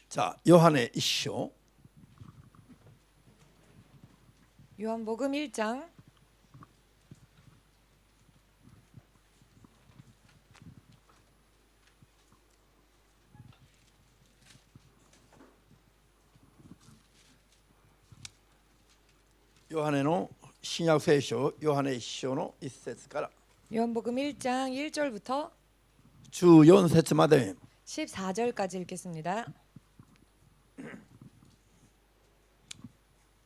자, 요한의 1章 요한복음 1장ヨハネの新約聖書ヨハネ1章の1節から 요한복음 1장 1절부터 14節まで 14절까지 읽겠습니다.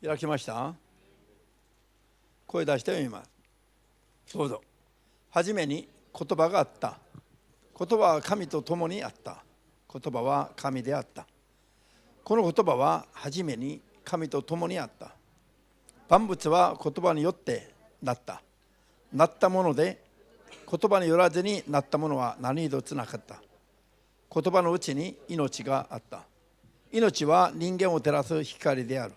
開きました。声出して読みます。どうぞ。はじめに言葉があった。言葉は神と共にあった。言葉は神であった。この言葉ははじめに神と共にあった。万物は言葉によってなった。なったもので言葉によらずになったものは何一つなかった。言葉のうちに命があった。命は人間を照らす光である。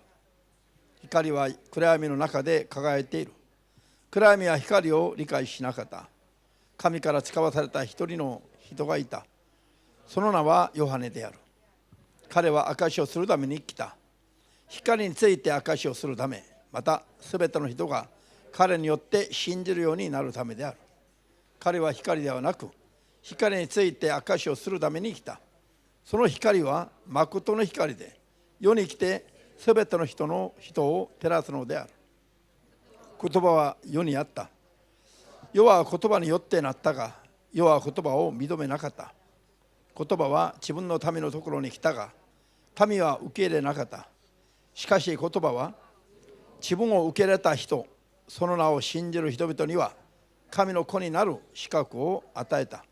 光は暗闇の中で輝いている。暗闇は光を理解しなかった。神から使わされた一人の人がいた。その名はヨハネである。彼は証しをするために来た。光について証しをするため、またすべての人が彼によって信じるようになるためである。彼は光ではなく、光について証しをするために来た。その光は誠の光で、世に来てすべての人を照らすのである。言葉は世にあった。世は言葉によってなったが、世は言葉を認めなかった。言葉は自分の民のところに来たが、民は受け入れなかった。しかし言葉は自分を受け入れた人、その名を信じる人々には神の子になる資格を与えた。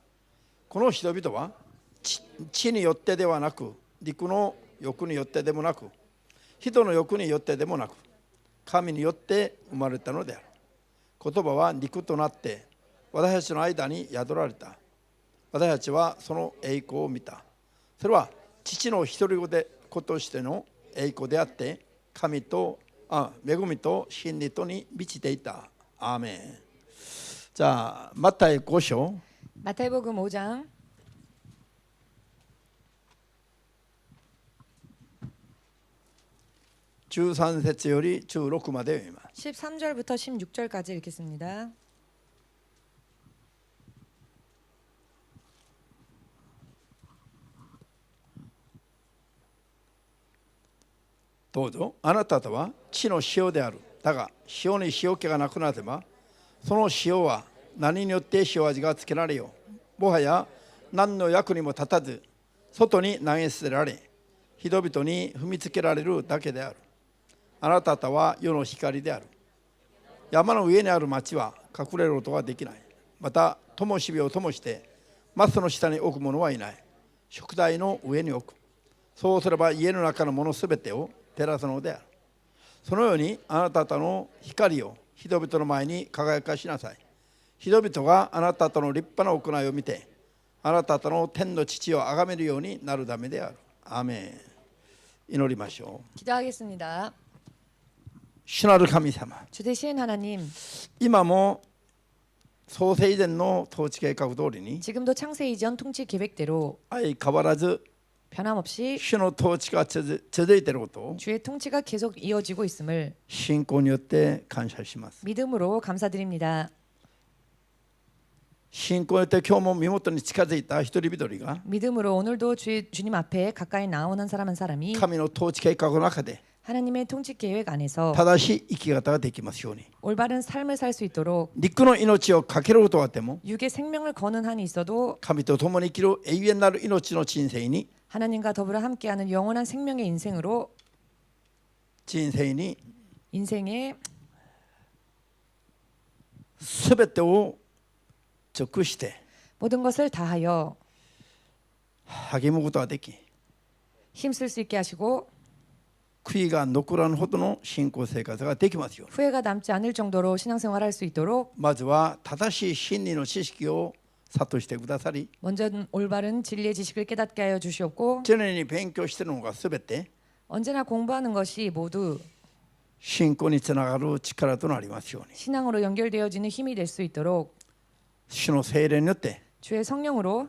この人々は地によってではなく、陸の欲によってでもなく、人の欲によってでもなく、神によって生まれたのである。言葉は肉となって私たちの間に宿られた。私たちはその栄光を見た。それは父の一人子としての栄光であって、恵みと真理とに満ちていた。アーメン。じゃあマタイ5章 마태복음 5장 13節より16まで読みます。 13절부터 16절까지 읽겠습니다. どうぞ。あなたとは地の塩である。だが塩に塩気がなくなれば、その塩は何によって塩味がつけられよう。もはや何の役にも立たず、外に投げ捨てられ、人々に踏みつけられるだけである。あなたとは世の光である。山の上にある町は隠れることができない。また灯火を灯してマスの下に置く者はいない。燭台の上に置く。そうすれば家の中のものすべてを照らすのである。そのようにあなたとの光を人々の前に輝かしなさい。人々があなたとの立派な行いを見て、あなたとの天の父を崇めるようになるためである。アーメン。祈りましょう。 기도하겠습니다. 主なる神様、 주 되신 하나님, 今も創世以前の統治計画通りに 지금도 창세 이전 통치 계획대로 相変わらず 변함없이 主の統治が続いていることを 주의 통치가 계속 이어지고 있음을 信仰によって感謝します。 믿음으로 감사드립니다. 信仰によって今日も身元に近づいた一人一人が 믿음으로 오늘도 주님 앞에 가까이 나오는 사람 한 사람이 神の統治計画の中で 하나님의 통치 계획 안에서 正しい生き方ができますように。 올바른 삶을 살 수 있도록 肉の命をかけることがあっても 육의 생명을 거는 한이 있어도 神と共に生きる永遠なる命の人生に 하나님과 더불어 함께하는 영원한 생명의 인생에 全てを尽くして 모든 것을 다하여 励むことができ、 힘쓸 수 있게 하시고 悔いが残らぬほどの信仰生活ができますように。 후회가 남지 않을 정도로 신앙생활할 수 있도록 まずは正しい真理の知識を諭してくださり、 먼저 올바른 진리의 지식을 깨닫게 하여 주시옵고 常に勉強しているのがすべて 언제나 공부하는 것이 모두 信仰につながる力となりますように。 신앙으로 연결되어지는 힘이 될 수 있도록 主の聖霊によって 주의 성령으로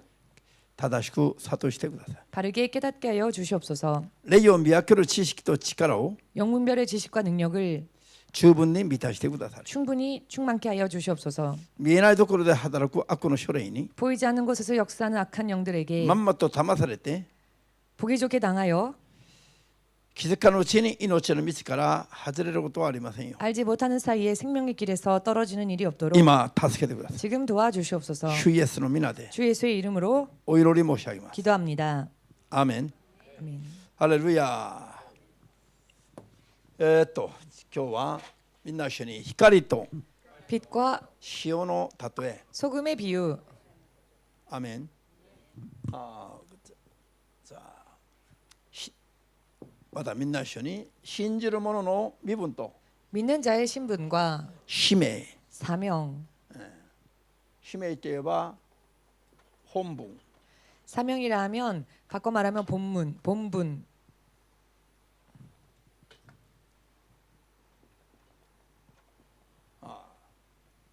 正しく諭してください。 바르게 깨닫게 하여 주시옵소서. 霊を見分ける知識と力を 영문별의 지식과 능력을 十分に満たしてください。 충분히 충만케 하여 주시옵소서. 見えないところで働く悪の書類に 보이지 않는 곳에서 역사하는 악한 영들에게 まんまと騙されて 보기 좋게 당하여 気づかぬうちに命の道から外れることはありませんよ。 알지 못하는 사이에 생명의 길에서 떨어지는 일이 없도록 今助けてください。 지금 도와주시옵소서. 主イエスの皆で 주 예수의 이름으로 お祈り申し上げます。 기도합니다. アーメン。 아멘. ハレルヤ。今日はみんな一緒に光と 빛과 塩の例え。 소금의 비유. アーメン。またみんな一緒に信じる者の身分と 믿는 자의 신분과 使命。 사명. 使命といえば本文。 사명이라 하면 바꿔 말하면 본분.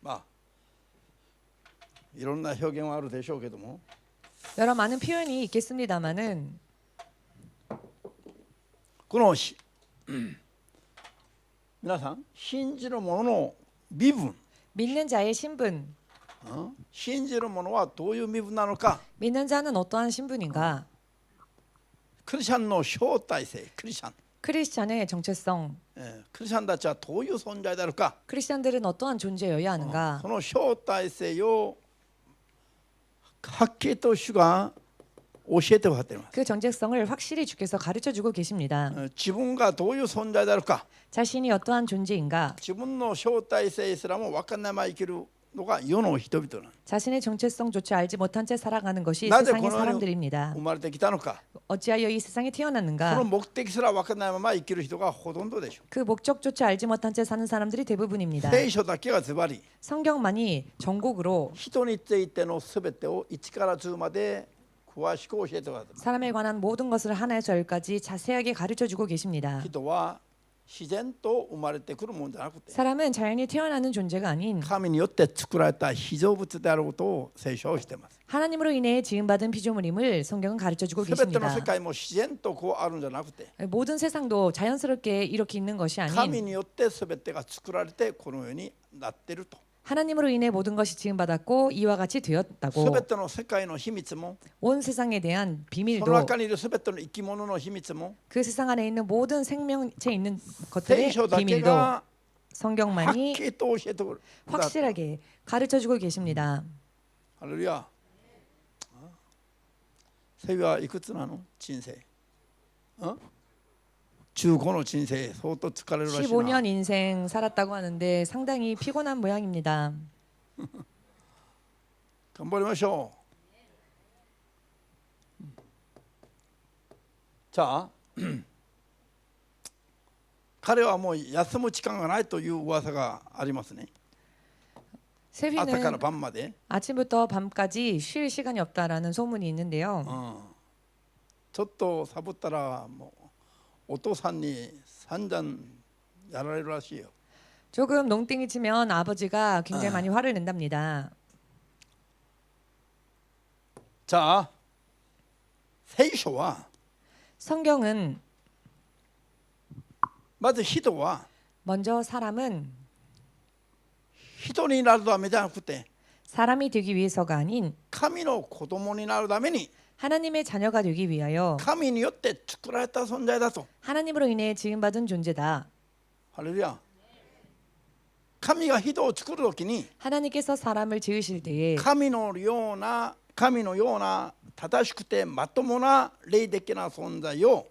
まあいろんな表現はあるでしょうけども 여러 많은 표현이 있겠습니다마는 この皆さん信じる者の身分 믿는 자의 신분. 信じる者はどういう身分なのか 믿는 자는 어떠한 신분인가? クリスチャンの招待性クリスチャン 크리스찬의 정체성. クリスチャンたちはどういう存在であるか 크리스찬들은 어떠한 존재여야 하는가? その招待性をはっきりと主が教えてくださっています。 그 정체성을 확실히 주께서 가르쳐 주고 계십니다. 自分がどういう存在であるか 자신이 어떠한 존재인가? 自分の招待性すらも分からないまま生きるのが世の人々なんです。 자신의 정체성조차 알지 못한 채 살아가는 것이 なぜ 세상의 この世に 사람들입니다. 生まれてきたのか 어찌하여 이 세상에 その 태어났는가? 目的すら分からないまま生きる人がほとんどでしょ 그 목적조차 알지 못한 채 사는 사람들이 う。 대부분입니다. 聖書だけがズバリ 성경만이 전곡으로 人についてのすべてを1から10まで詳しく教えてください。 사람에 관한 모든 것을 하나에서 열까지 자세하게 가르쳐 주고 계십니다. 人は自然と生まれてくるものじゃなくて 사람은 자연히 태어나는 존재가 아닌 神によって作られた被造物であることを聖書はしています。 하나님으로 인해 지음받은 피조물임을 성경은 가르쳐 주고 すべての 계십니다. 世界も自然とこうあるんじゃなくて 모든 세상도 자연스럽게 이렇게 있는 것이 神 아닌 によってすべてが作られてこのようになっていると。 하나님으로 인해 모든 것이 지음받았고 이와 같이 す 되었다고 べての世界の秘密も 온 세상에 대한 その 비밀도 中にいるすべての生き物の秘密も 그 세상 안에 있는 모든 생명체 있는 것들의 聖書だけ 비밀도 がはっ 성경만이 きりと教えてくれる。 확실하게 가르쳐 주고 계십니다. ハレルヤ。セビはいくつなの人生15の人生相当疲れるらしいな。 15년 인생 살았다고 하는데 상당히 피곤한 모양입니다. 頑張りましょう。じゃあ彼はもう休む時間がないという噂がありますね。朝から 세비는 晩まで 아침부터 밤까지 쉴 시간이 없다라는 소문이 있는데요. ちょっとサボったらもうお父さんに散々やられるらしいよ。 조금 농땡이 치면 아버지가 굉장히 많이 화를 낸답니다. じゃあ聖書は 성경은 まず人は 먼저 사람은 人になるためじゃなくて 사람이 되기 위해서가 아닌 神の子供になるために 하나님의 자녀가 되기 위하여 神によって作られた存在だと。 하나님으로 인해 지음받은 존재다. ハレルヤ。神が人を作るときに 하나님께서 사람을 지으실 때에 神のような正しくてまともな霊的な存在を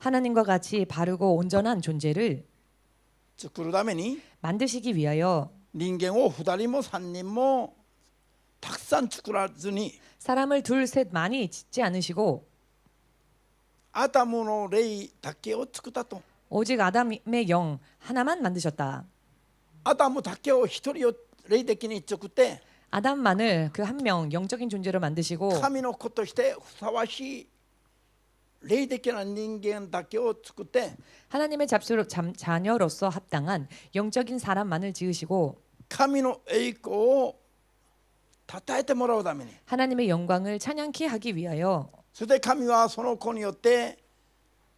하나님과 같이 바르고 온전한 존재를 作るために 만드시기 위하여 人間を2人も3人もたくさん作らずに 사람을 둘, 셋 많이 짓지 않으시고 アダムの霊だけを作ったと。 오직 아담의 영 하나만 만드셨다. アダムだけを一人を霊的に作って 아담만을 그 한 명 영적인 존재로 만드시고 神の子としてふさわしい霊的な人間だけを作って 하나님의 자녀로서 합당한 영적인 사람만을 지으시고 神の栄光を称えてもらうために、 하나님의 영광을 찬양케 하기 위하여, そして神はその子によって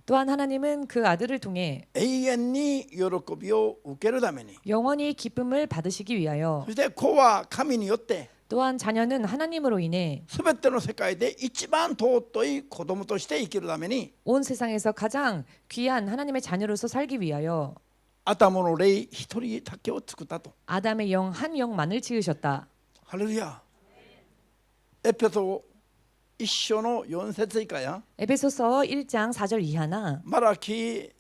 또한 하나님은 그 아들을 통해 永遠に喜びを受けるために、 영원히 기쁨을 받으시기 위하여, そして子は神によって 또한 자녀는 하나님으로 인해 全ての世界で一番尊い子供として生きるために、 온 세상에서 가장 귀한 하나님의 자녀로서 살기 위하여 アダムの霊一人だけを作ったと。 아담의 영 한 영만을 지으셨다. ハレルヤ。エペソ一章の4節以下や 에베소서 1장 4절 이하나 マラキ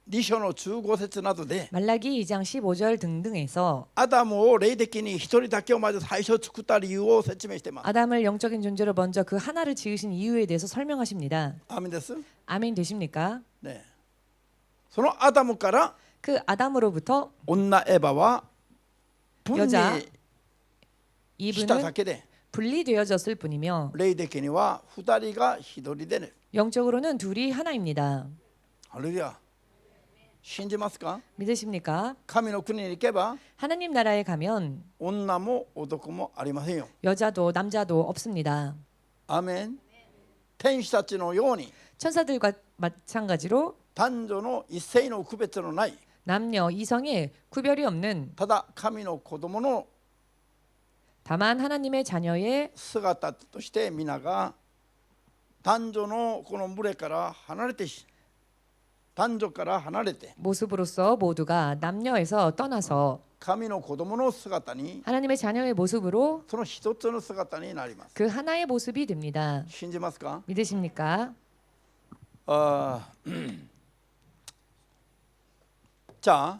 2章の15節などで 말라기 2장 15절 등등에서 アダムを霊的に一人だけをまず最初作った理由を説明しています。 아담을 영적인 존재로 먼저 그 하나를 지으신 이유에 대해서 설명하십니다. アーメンです。 아멘 되십니까? ね、そのアダムから 그 아담으로부터 女エバは分離 여자 しただ 이브는 けで 분리되어졌을 뿐이며 霊的には2人が一人でね。 영적으로는 둘이 하나입니다. ハレルヤ。信じますか？ 믿으십니까? 神の国に行けば 하나님 나라에 가면 女も男もありませんよ。 여자도 남자도 없습니다. アーメン。天使たちのように 천사들과 마찬가지로 男女の一斉の区別のない、 남녀 이성에 구별이 없는 ただ神の子供の 다만 하나님의 자녀의 姿として皆が男女のこの群れから離れて、男女から離れて 모습으로서 모두가 남녀에서 떠나서 神の子供の姿に 하나님의 자녀의 모습으로 その一つの姿になります。 그 하나의 모습이 됩니다. 信じますか？ 믿으십니까? じゃあ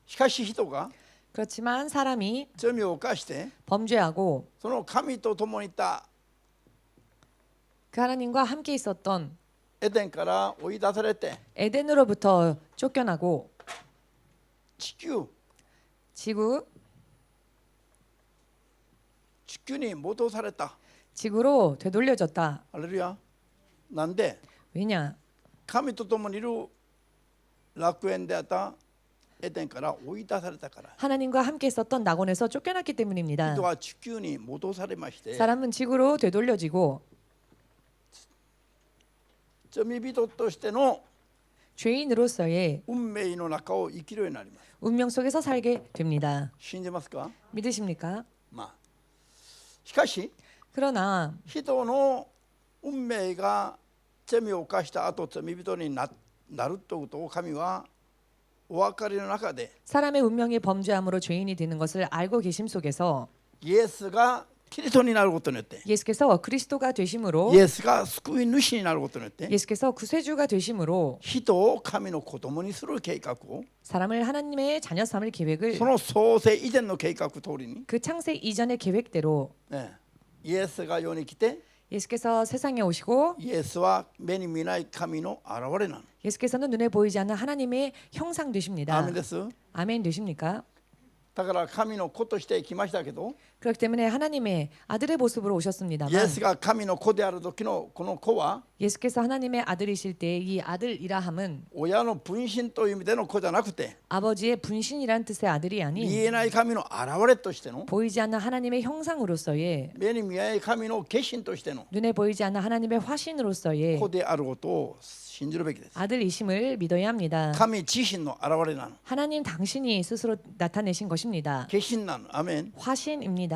しかし人が 그렇지만 사람이 罪を犯して 범죄하고 その神と共にいた 그 하나님과 함께 있었던 エデンから追い出されて 에덴으로부터 쫓겨나고 地球 지구 に戻された。 지구로 되돌려졌다. ハレルヤ。なんで 왜냐? 神と共にいる楽園であったエデンから追い出されたから。 하나님과 함께 있었던 낙원에서 쫓겨났기 때문입니다. 人は地球に戻されまして 사람은 지구로 되돌려지고 罪人としての 죄인으로서의 運命の中を生きるようになります。 운명 속에서 살게 됩니다. 信じますか？ 믿으십니까? しかし 그러나 人の運命が罪を犯した後罪人になるということを神はお分かりの中で 사람의 운명이 범죄함으로 죄인이 되는 것을 알고 계심 속에서 イエスがキリストになることによって 예수께서 그리스도가 되심으로 イエスが救い主になることによって 예수께서 구세주가 되심으로 人を神の子供にする計画を 사람을 하나님의 자녀 삼을 계획을 その創世以前の計画通りに、 그 창세 이전의 계획대로 イエスが世に来て 예수께서 세상에 오시고 イエスは目に見ない神の現れなの。 예수께서는 눈에 보이지 않는 하나님의 형상 ア 되십니다. ーメンです。 아멘 되십니까? だから神の子として来ましたけど、 그렇기 때문에 하나님의 아들의 모습으로 イエ 오셨습니다만 スが神の子である時のこの子は 예수께서 하나님의 아들이실 때 이 아들이라 함은 親の分身という意味での子じゃなくて 아버지의 분신이란 뜻의 아들이 見 아닌 えない神の現れとしての 보이지 않는 하나님의 형상으로서의 目に見えない神の化身としての 눈에 보이지 않는 하나님의 화신으로서의 子であることを信じるべきです。 아들이심을 믿어야 합니다. 神自身の現れなの。 하나님 당신이 스스로 나타내신 것입니다. 化身なの。アメン。 화신입니다.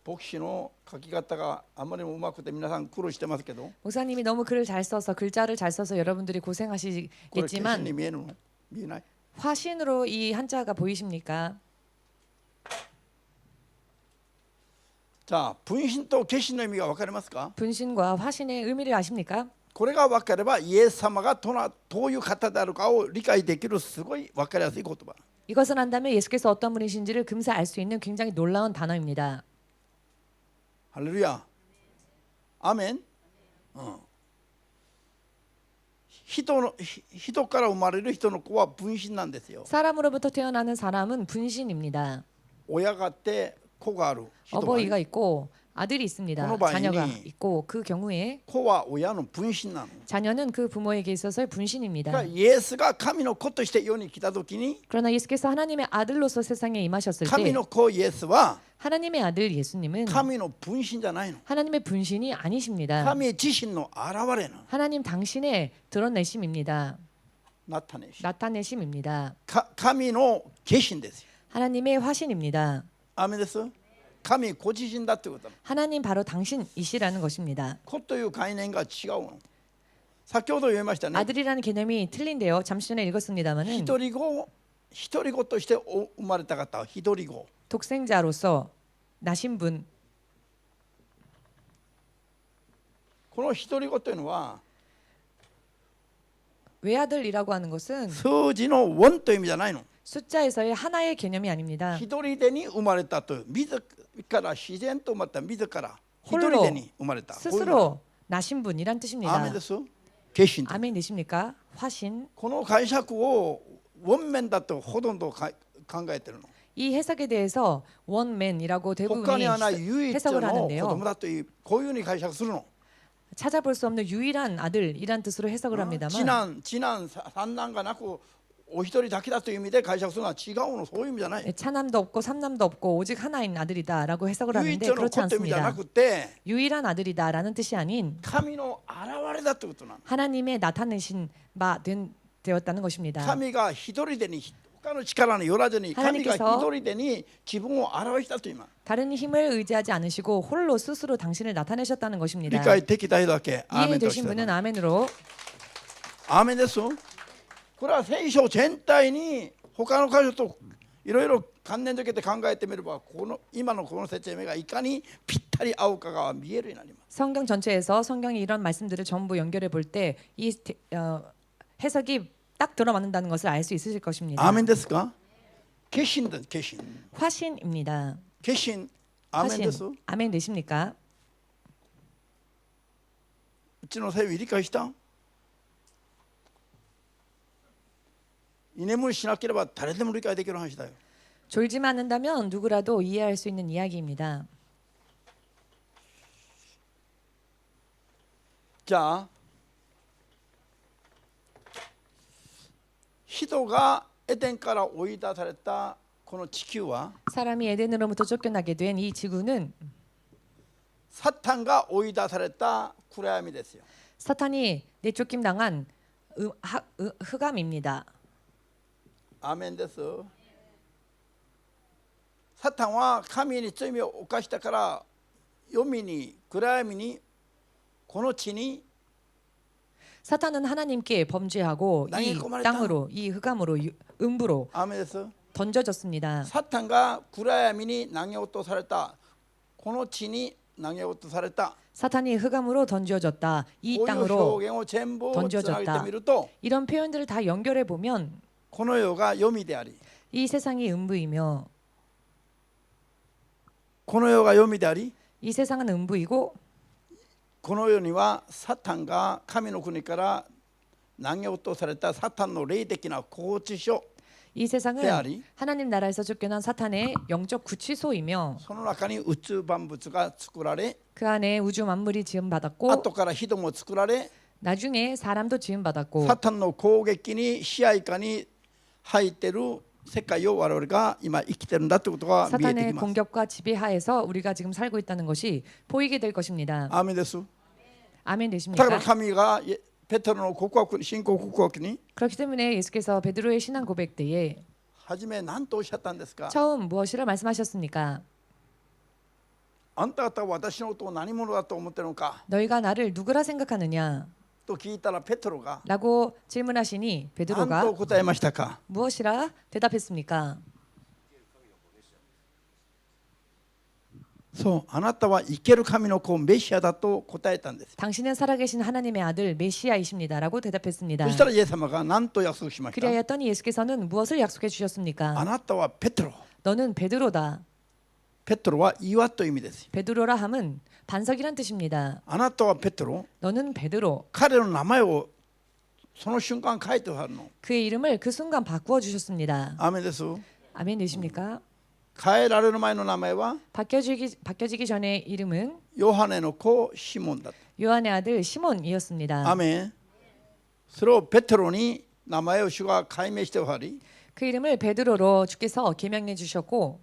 牧師の書き方があまりにもうまくて皆さん苦労してますけど、 목사님이 너무 글을 잘 써서 글자를 잘 써서 여러분들이 これ化身 고생하시겠지만 に見えるの？見えない。 화신으로 이 한자가 보이십니까? じゃあ分身と化身の意味が分かりますか？ 분신과 화신의 의미를 아십니까? これが分かればイエス様がどういう方であるかを理解できるすごい分かりやすい言葉。 이것을 안다면 예수께서 어떤 분이신지를 금세 알 수 있는 굉장히 놀라운 단어입니다. ハレルヤ。アメン。人から生まれる人の子は分身なんですよ。 사람으로부터 태어나는 사람은 분신입니다. 親があって子がある人はね、 어버이가 있고 아들이 있습니다. 번호바이니 자녀가 있고 그 경우에 子は親の分身なの。 자녀는 그 부모에게 있어서의 분신입니다. だからイエスが神の子として世に来た時に 그러나 예수께서 하나님의 아들로서 세상에 임하셨을 神 때 の子イエスは 하나님의 아들 예수님은 神の分身じゃないの。 하나님의 분신이 아니십니다. 神自身の現れの 하나님 당신의 드러내심입니다. なったねし。 나타내심입니다. 神の化身ですよ。 하나님의 화신입니다. アーメンです。神ご自身だってことなの。 하나님 바로 당신이시라는 것입니다. 子という概念が違うの。先ほど言いましたね。 아들이라는 개념이 틀린데요. 잠시 전에 읽었습니다마는 独り子として生まれた方は独り子。 독생자로서 나신 분, この独り子というのは 외아들이라고 하는 것은 数字の1という意味じゃないの。 숫자에서의 하나의 개념이 아닙니다. 一人でに生まれたという自ら自然と生まれた自ら一 홀로 人でに生まれた。 스스로 나신 분이란 アー 뜻입니다. メンです。化身。 아멘 되십니까? 화신. この解釈を원면だとほとんど考えてるの。 이 해석에 대해서 원맨이라고 他 대부분이 にはない唯一 해석을 の子 하는데요. 供だというこういうふうに解釈するの。 찾아볼 수 없는 유일한 아들이란 뜻으로 해석을 次 합니다만 男三男がなくお一人だけだという意味で解釈するのは違うの。そういう意味じゃない。 차남도 없고 삼남도 없고 오직 하나인 아들이다라고 해석을 唯一 하는데 の 그렇지 子という意味じゃな 않습니다. くて 유일한 아들이다라는 뜻이 아닌 神の現れだということなの。 하나님의 나타내신 바 되었다는 것입니다. 神が一人でに他の力によらずに神が 하나님께서 一人でに自分を表したと言います。 다른 힘을 의지하지 않으시고 홀로 스스로 당신을 나타내셨다는 것입니다. 理解できた人だけアーメンとして 이해되신 ください。 분은 아멘으로. アーメンです。これは聖書全体に他の箇所といろいろ関連づけて考えてみれば今のこの説明がいかにぴったり合うかが見えるようになります。 성경 전체에서 성경이 이런 말씀들을 전부 연결해 볼 때 이 해석이 딱 들어맞는다는 것을 알 수 있으실 것입니다. アーメンですか？化身です。化身。 화신입니다. 化身。アーメンです。 화신. 아멘 되십니까? うちのセイビ理解した？居眠りしなければ誰でも理解できる話だよ。 졸지만 않는다면 누구라도 이해할 수 있는 이야기입니다. じゃあ人がエデンから追い出されたこの地球は 사람이 에덴으로부터 쫓겨나게 된 이 지구는 サタンが追い出された暗闇ですよ。 사탄이 내쫓김 당한 흑암입니다. アーメンです。サタンは神に罪を犯したから黄泉に暗闇にこの地に 사탄은 하나님께 범죄하고 이 땅으로 이 흑암으로 음부로 アーメンです。 던져졌습니다. サタンが暗闇に投げ落とされたこの地に投げ落とされた 사탄이 흑암으로 던져졌다. 이 こういう 땅으로 表現を全部つなげて 던져졌다. みると 이런 표현들을 다 연결해 보면 この世が黄泉であり 이 세상이 음부이며 この世が黄泉であり 이 세상은 음부이고 この世にはサタンが神の国から投げ落とされたサタンの霊的な拘置所 이 세상은 페아리. 하나님 나라에서 쫓겨난 사탄의 영적 구치소이며 その中に宇宙万物が作られ 그安에 우주 만물이 지음받았고 後から人も作られ 나중에 사람도 지음받았고 サタンの攻撃に支配下に入っている世界を我々が今生きてるんだということが見えてき 사탄의 ます。 공격과 지배하에서 우리가 지금 살고 있다는 것이 보이게 될 것입니다. アーメンです。 아멘 だから 되십니까? 神がペテロの告白信仰告白に 그렇기 때문에 예수께서 베드로의 신앙 고백 때에 初め何とおっしゃったんですか？ 처음 무엇이라 말씀하셨습니까? あんた方は私のことを何者だと思っているのか 너희가 나를 누구라 생각하느냐? と聞いたらペテロが 라고 질문하시니 何 베드로가 と答えましたか？ 무엇이라 대답했습니까? そう、あなたは生ける神の子メシアだと答えたんです。 당신은 살아계신 하나님의 아들 메시아이십니다라고 대답했습니다. そしたらイエス様が何と約束しました？ 그리하였더니 예수께서는 무엇을 약속해 あ 주셨습니까? なたはペテロ。 너는 베드로다. ペテロは岩という意味です。 베드로라 함은 반석이란 뜻입니다. あなたはペテロ。 너는 베드로. 彼の名前をその瞬間書いてあるの。 그의 이름을 그 순간 바꾸어 주셨습니다. アーメンです。 아멘 되십니까? 変えられる前の名前は 바뀌어지기 전의 이름은 ヨハネの子シモンだった。 요한의 아들 시몬이었습니다. アメン。それをペテロに名前を主が改名しておはり、 그 이름을 베드로로 주께서 계명해 주셨고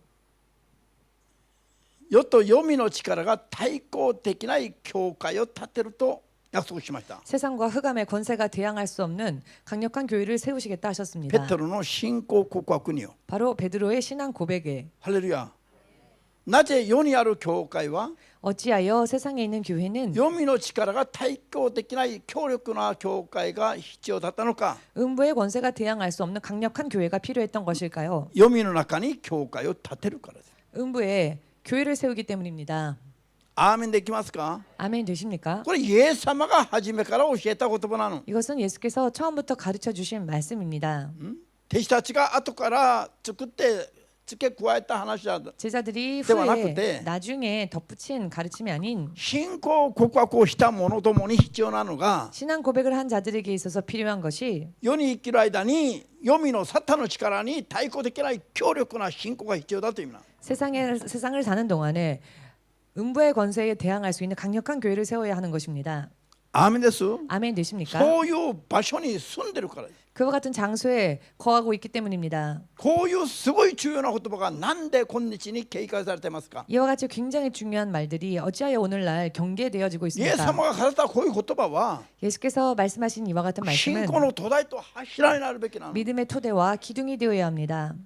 世と黄泉の力が対抗できない教会を建てると約束しました。 세상과 흑암의 권세가 대항할 수 없는 강력한 교회를 세우시겠다 ペ 하셨습니다. テロの信仰告白によ。 바로 베드로의 신앙 고백에 ハレルヤ。なぜ世にある教会は 어찌하여 세상에 있는 교회는 黄泉の力が対抗できない強力な教会が必要だったのか。 음부의 권세가 대항할 수 없는 강력한 교회가 필요했던 것일까요? 黄泉の中に教会を建てるからです。 음부에 교회를 세우기 때문입니다. アーメンできますか。 아멘 되십니까? これイエス様が初めから教えた言葉なの。 이것은 예수께서 처음부터 가르쳐 주신 말씀입니다. 弟子たちが後から作って付け加えた話だ。 제자들이 대화나 후에 그때 나중에 덧붙인 가르침이 아닌 信仰告白をした者どもに必要なのが 신앙 고백을 한 자들에게 있어서 필요한 것이 世に生きる間に黄泉のサタンの力に対抗できない強力な信仰が必要だという意味な。 세상을 사는 동안에 음부의 권세에 대항할 수 있는 강력한 교회를 세워야 하는 것입니다. アーメンです。 아멘 되십니까? そういう場所に住んでるからです。 그와 같은 장소에 거하고 있기 때문입니다. こういうすごい重要な言葉がなんで今日に警戒されてますか。 이와 같이 굉장히 중요한 말들이 어찌하여 오늘날 경계되어지고 イエス様 있습니까? が語ったこういう言葉は 예수께서 말씀하신 이와 같은 信 말씀은 仰の土台と柱になるべきなの。 믿음의 토대와 기둥이 되어야 합니다.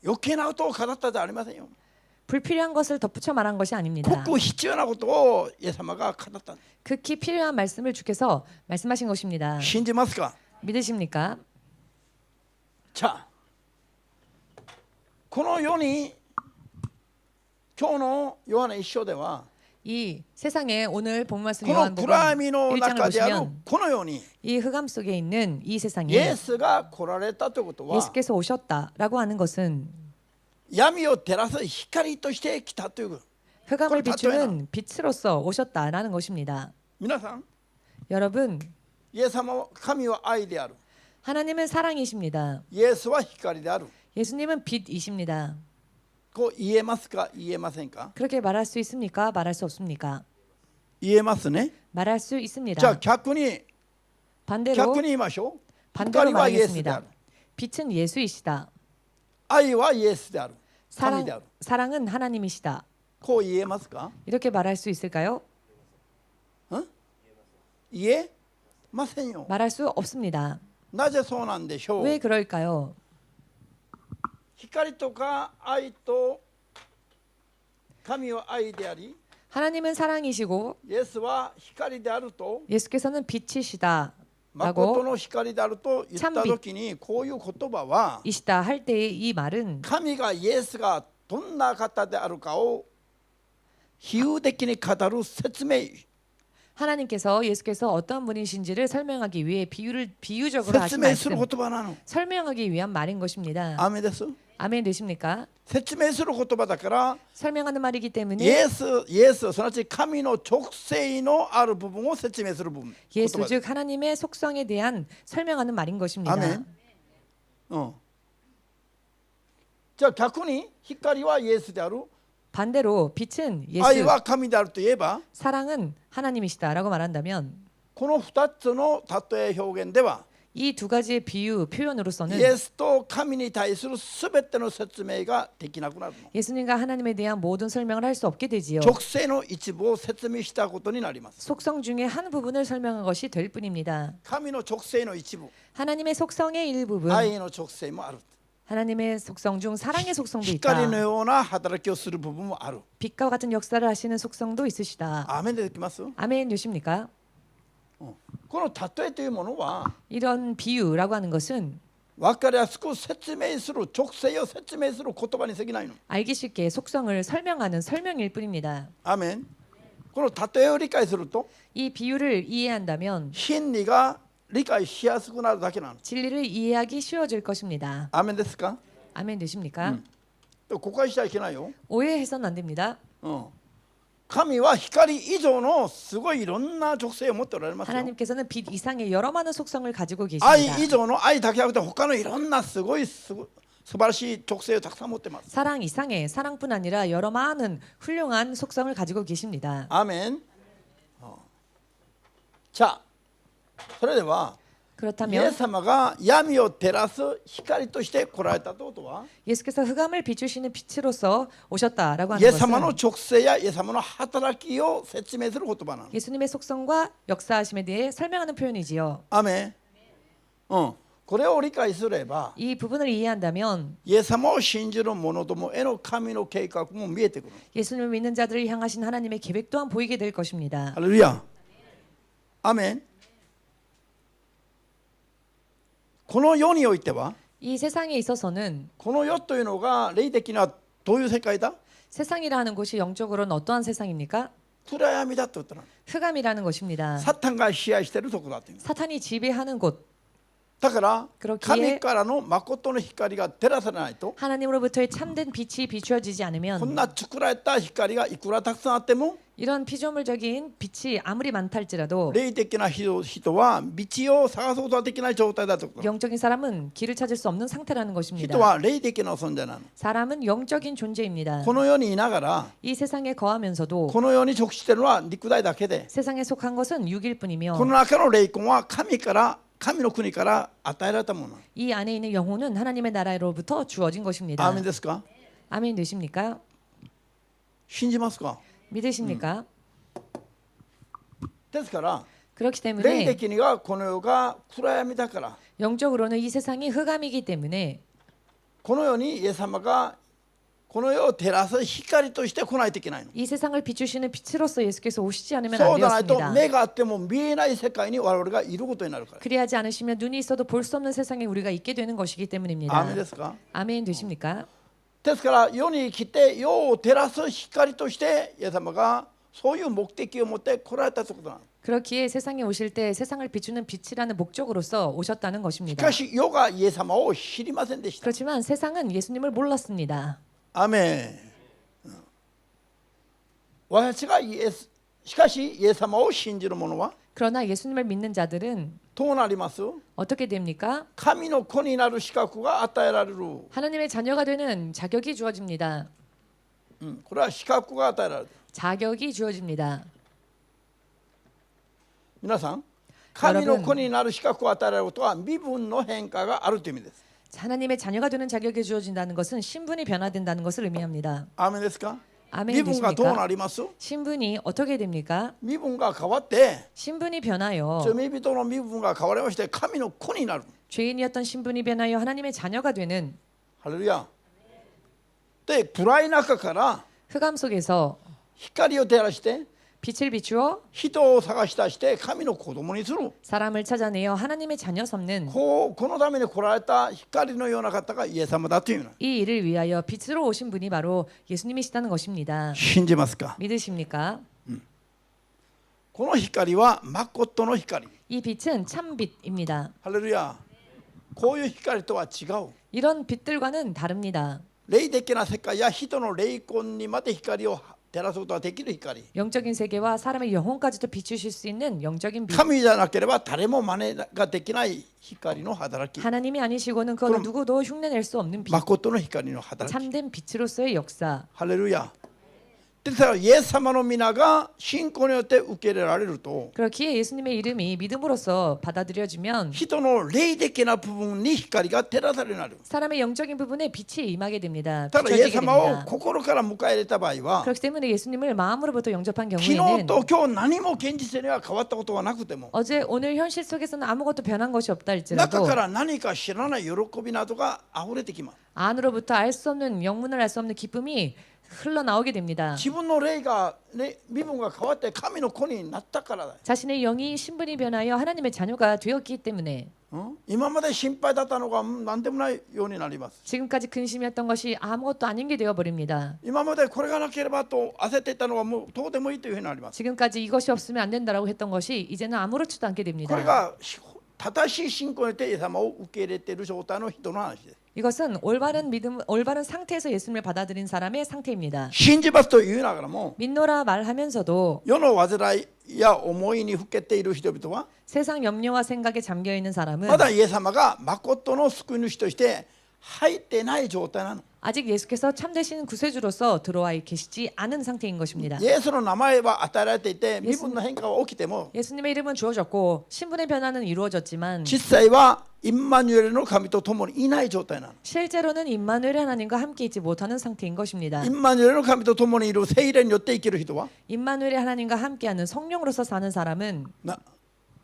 余計なことを語ったじゃありませんよ。 불필요한 것을 덧붙여 말한 것이 아닙니다. 国必要なことをイエス様が語った。 극히 필요한 말씀을 주께서 말씀하신 것입니다. 信じますか。 믿으십니까? じゃあこの世に今日のヨハネ一章では 이 세상에 오늘 본 말씀 この 요한복음 暗闇の 1장을 中である 보시면 この世に 이 흑암 속에 있는 이 イエ 세상에 スが来られたということは 예수께서 오셨다라고 하는 것은 闇を照らす光として来たという。 흑암을 그걸 비추는 빛으로서 오셨다라는 것입니다. 皆さん 여러분 イエス様は神は愛である。 하나님은 사랑이십니다. イエスは光である。 예수님은 빛이십니다. こう言えますか言えませんか。 그렇게 말할 수 있습니까? 말할 수 없습니까? 言えますね。 말할 수 じゃあ 있습니다. 逆に 반대로 言いましょう。 반대로 光はイエスであ 말하겠습니다. る。 빛은 예수이시다. 愛はイエスである。神である。 사랑은 하나님이시다. こう言えますか。 이렇게 말할 수 있을까요? 言えませんよ。 말할 수 없습니다. なぜそうなんでしょ 왜 う。 그럴까요? 光とか愛と神は愛であり 하나님은 사랑이시고 イエスは光であると 예수께서는 빛이시다 誠 라고 の光であると言った時にこういう言葉は 이시다 할 때의 이 말은 神がイエスがどんな方であるかを比喩的に語る説明 하나님께서 예수께서 어떤 분이신지를 설명하기 위해 비유적으로 説 하신 明する 말씀 言葉なの。 설명하기 위한 말인 것입니다. アメです。 아멘 되십니까? 説明する言葉だから 설명하는 말이기 イ 때문에 エスすなわち神の直性のある部分を説明する部分。 예수 言葉です。 즉 하나님의 속성에 대한 설명하는 말인 것입니다. 아멘. じゃあ逆に光はイエスである。 반대로 빛은 愛 예수, は神であると言えば 사랑은 하나님이시다라고 말한다면 この2つの例え表現では 이 두 가지의 비유 표현으로서는 イエスと神に対するすべての説明ができなくなるの。 예수님과 하나님에 대한 모든 설명을 할 수 없게 되지요. 直性の一部を説明したことになります。 속성 중에 한 부분을 설명한 것이 될 뿐입니다. 神の直性の一部、 하나님의 속성의 일부분, 愛の直性もある。 하나님의 속성 중 사랑의 속성도 光の 있다. ような働きをする部分もある。 빛과 같은 역사를 하시는 속성도 있으시다. アーメンできます。 아멘 되십니까? この例えというものは 이런 비유라고 하는 것은 分かりやすく説明する直性を説明する言葉に過ぎないの。 알기 쉽게 속성을 설명하는 설명일 뿐입니다. アーメン。この例えを理解すると 이 비유를 이해한다면 真理が理解しやすくなるだけなの。 진리를 이해하기 쉬워질 것입니다. アーメンですか。 아멘 되십니까? 誤解しちゃいけないよ。 오해해서는 안 됩니다. 神は光以上のすごいいろんな直性を持っておられますよ。 하나님께서는 빛 이상의 여러 많은 속성을 가지고 愛以 계십니다. 上の愛だけじゃなくて他のいろんなすごい素晴らしい特性をたくさん持ってます。 사랑 이상의 사랑뿐 아니라 여러 많은 훌륭한 속성을 가지고 계십니다. アーメン。じゃあそれではイエ 그렇다면 ス様が闇を照らす光として来られたということは 예수께서 흑암을 비추시는 빛으로서 오셨다라고 イエ 하는 ス様の 것은 直性やイエス様の働きを説明する言葉なの。 예수님의 속성과 역사하심에 대해 설명하는 표현이지요. アーメン。これを理解すれば 이 부분을 이해한다면 イエス様を信じる者どもへの神の計画も見えてくる。 예수님을 믿는 자들을 향하신 하나님의 계획 또한 보이게 될 것입니다. ハレルヤ。アーメン。この世においては 이 세상에 있어서는 この世というのが霊的などういう世界だ？ 세상이라 하는 곳이 영적으로는 어떠한 세상입니까? 暗闇だと言ったら 흑암이라는 것입니다. サタンが支配しているところだという。 사탄이 지배하는 곳. だから神 그렇기에 からの誠の光が照らされないと 하나님으로부터의 참된 빛이 비추어지지 こん 않으면 な作られた光がいくらたくさんあっても 이런 피조물적인 빛이 아무리 많다 할지라도 霊的な人は道を探すことができない状態だと。 영적인 사람은 길을 찾을 수 없는 상태라는 人 것입니다. は霊的な存在なの。 사람은 영적인 존재입니다. この世にいながら 이 세상에 거하면서도 この世に属しているのは肉体だけで 세상에 속한 것은 육일 뿐이며 この中の霊魂は神の国から与えられたもの。 이 안에 있는 영혼은 하나님의 나라로부터 주어진 것입니다. アーメンですか？ 아멘 되십니까? 信じますか？ 믿으십니까? ですから 그렇기 霊 때문에 的にはこの世が暗闇だから 영적으로는 이 세상이 흑암이기 때문에 この世にイエス様がこの世を照らす光として来ないといけないの。 이 세상을 비추시는 빛으로서 예수께서 오시지 않으면 そ 안 うでないと 되었습니다. 目があっても見えない世界に我々がいることになるから。 그리하지 않으시면 눈이 있어도 볼 수 없는 세상에 우리가 있게 되는 것이기 アー 때문입니다. メンですか？ 아멘 되십니까? ですから世に来て世を照らす光としてイエス様がそういう目的を持って来られたということなの。 그렇기에 세상에 오실 때 세상을 비추는 빛이라는 목적으로서 오셨다는 し 것입니다. かし世がイエス様を知りませんでした。 그렇지만 세상은 예수님을 몰랐습니다. アーメン。私がしかしイエス様を信じる者は 그러나 예수님을 믿는 자들은 どうなります？ 어떻게 됩니까? 神の子になる資格が与えられる。 하나님의 자녀가 되는 자격이 주어집니다. これは資格が与えられる。 자격이 주어집니다. 皆さん、神の子になる資格を与えられることは身分の変化があるという意味です。 하나님의 자녀가 되는 자격이 주어진다는 것은 신분이 변화된다는 것을 의미합니다. アーメンですか？ 아멘 身分がどうな 되십니까? ります？ 신분이 어떻게 됩니까? 身分が変わって 신분이 변하여 罪人の身分が変わりまして神の子になる。 죄인이었던 신분이 변하여 하나님의 자녀가 되는 ハレルヤ。で、暗い中から 흑암 속에서 光を照らして 빛을 비추어 人を探し出して神の子供にする。 사람을 찾아내어 하나님의 자녀 삼는 このために来られた光のような方がイエス様だというの。 이 일을 위하여 빛으로 오신 분이 바로 예수님이시다는 것입니다. 信じますか？ 믿으십니까? この光は誠の光。 이 빛은 참 빛입니다. ハレルヤ。こういう光とは違う。 이런 빛들과는 다릅니다. 霊的な世界や人の霊魂にまで光を照らすことができる光。 영적인 세계와 사람의 영혼까지도 비추실 수 있는 영적인 빛. 神じゃなければ誰も真似ができない光の働き。 하나님이 아니시고는 그건 누구도 흉내낼 수 없는 빛. 誠の光の働き。 참된 빛으로서의 역사. ハレルヤ。ですからイエス様の皆が信仰によって受け入れられると 그렇기에 예수님의 이름이 믿음으로써 받아들여지면 人の霊的な部分に光が照らされるようになる。 사람의 영적인 부분에 빛이 임하게 됩니다. ただイエス 비춰지게 様を 됩니다. 心から迎え入れた場合は 그렇기 때문에 예수님을 마음으로부터 영접한 昨日 경우에는 と今日何も現実には変わったことがなくても 어제 오늘 현실 속에서는 아무것도 변한 것이 없다 中 할지라도 から何か知らない喜びなどが溢れてきます。 안으로부터 알 수 없는 영문을 알 수 없는 기쁨이 흘러나오게 됩니다. 自分の霊が、ね、身分が変わって神の子になったからだよ。 자신의 영이 신분이 변하여 하나님의 자녀가 되었기 때문에 今まで心配だったのが何でもないようになります。 지금까지 근심이었던 것이 아무것도 아닌 게 되어버립니다. 今までこれがなければと焦っていたのがもうどうでもいいというふうになります。 지금까지 이것이 없으면 안 된다라고 했던 것이 이제는 아무렇지도 않게 これ 됩니다. が正しい信仰によってイエス様を受け入れている状態の人の話です。 이것은 올바른 믿음, 올바른 상태에서 예수님을 받아들인 사람의 상태입니다. 信じますと言いながらも 믿노라 말하면서도 世の煩いや思いにふけている人々は 세상 염려와 생각에 잠겨 있는 사람은 まだイエス様が誠の救い主として入ってない状態なの。 아직 예수께서 참되신 구세주로서 들어와 계시지 않은 상태인 것입니다. イエスの名前は与えられていて身分の変化は起きても 예수님의 이름은 주어졌고 신분의 변화는 이루어졌지만 実際はインマニュエルの神と共にいない状態なの。 실제로는 임마누엘 하나님과 함께 있지 못하는 상태인 것입니다. インマニュエルの神と共にいる聖霊によって生きる人は 임마누엘 하나님과 함께하는 성령으로서 사는 사람은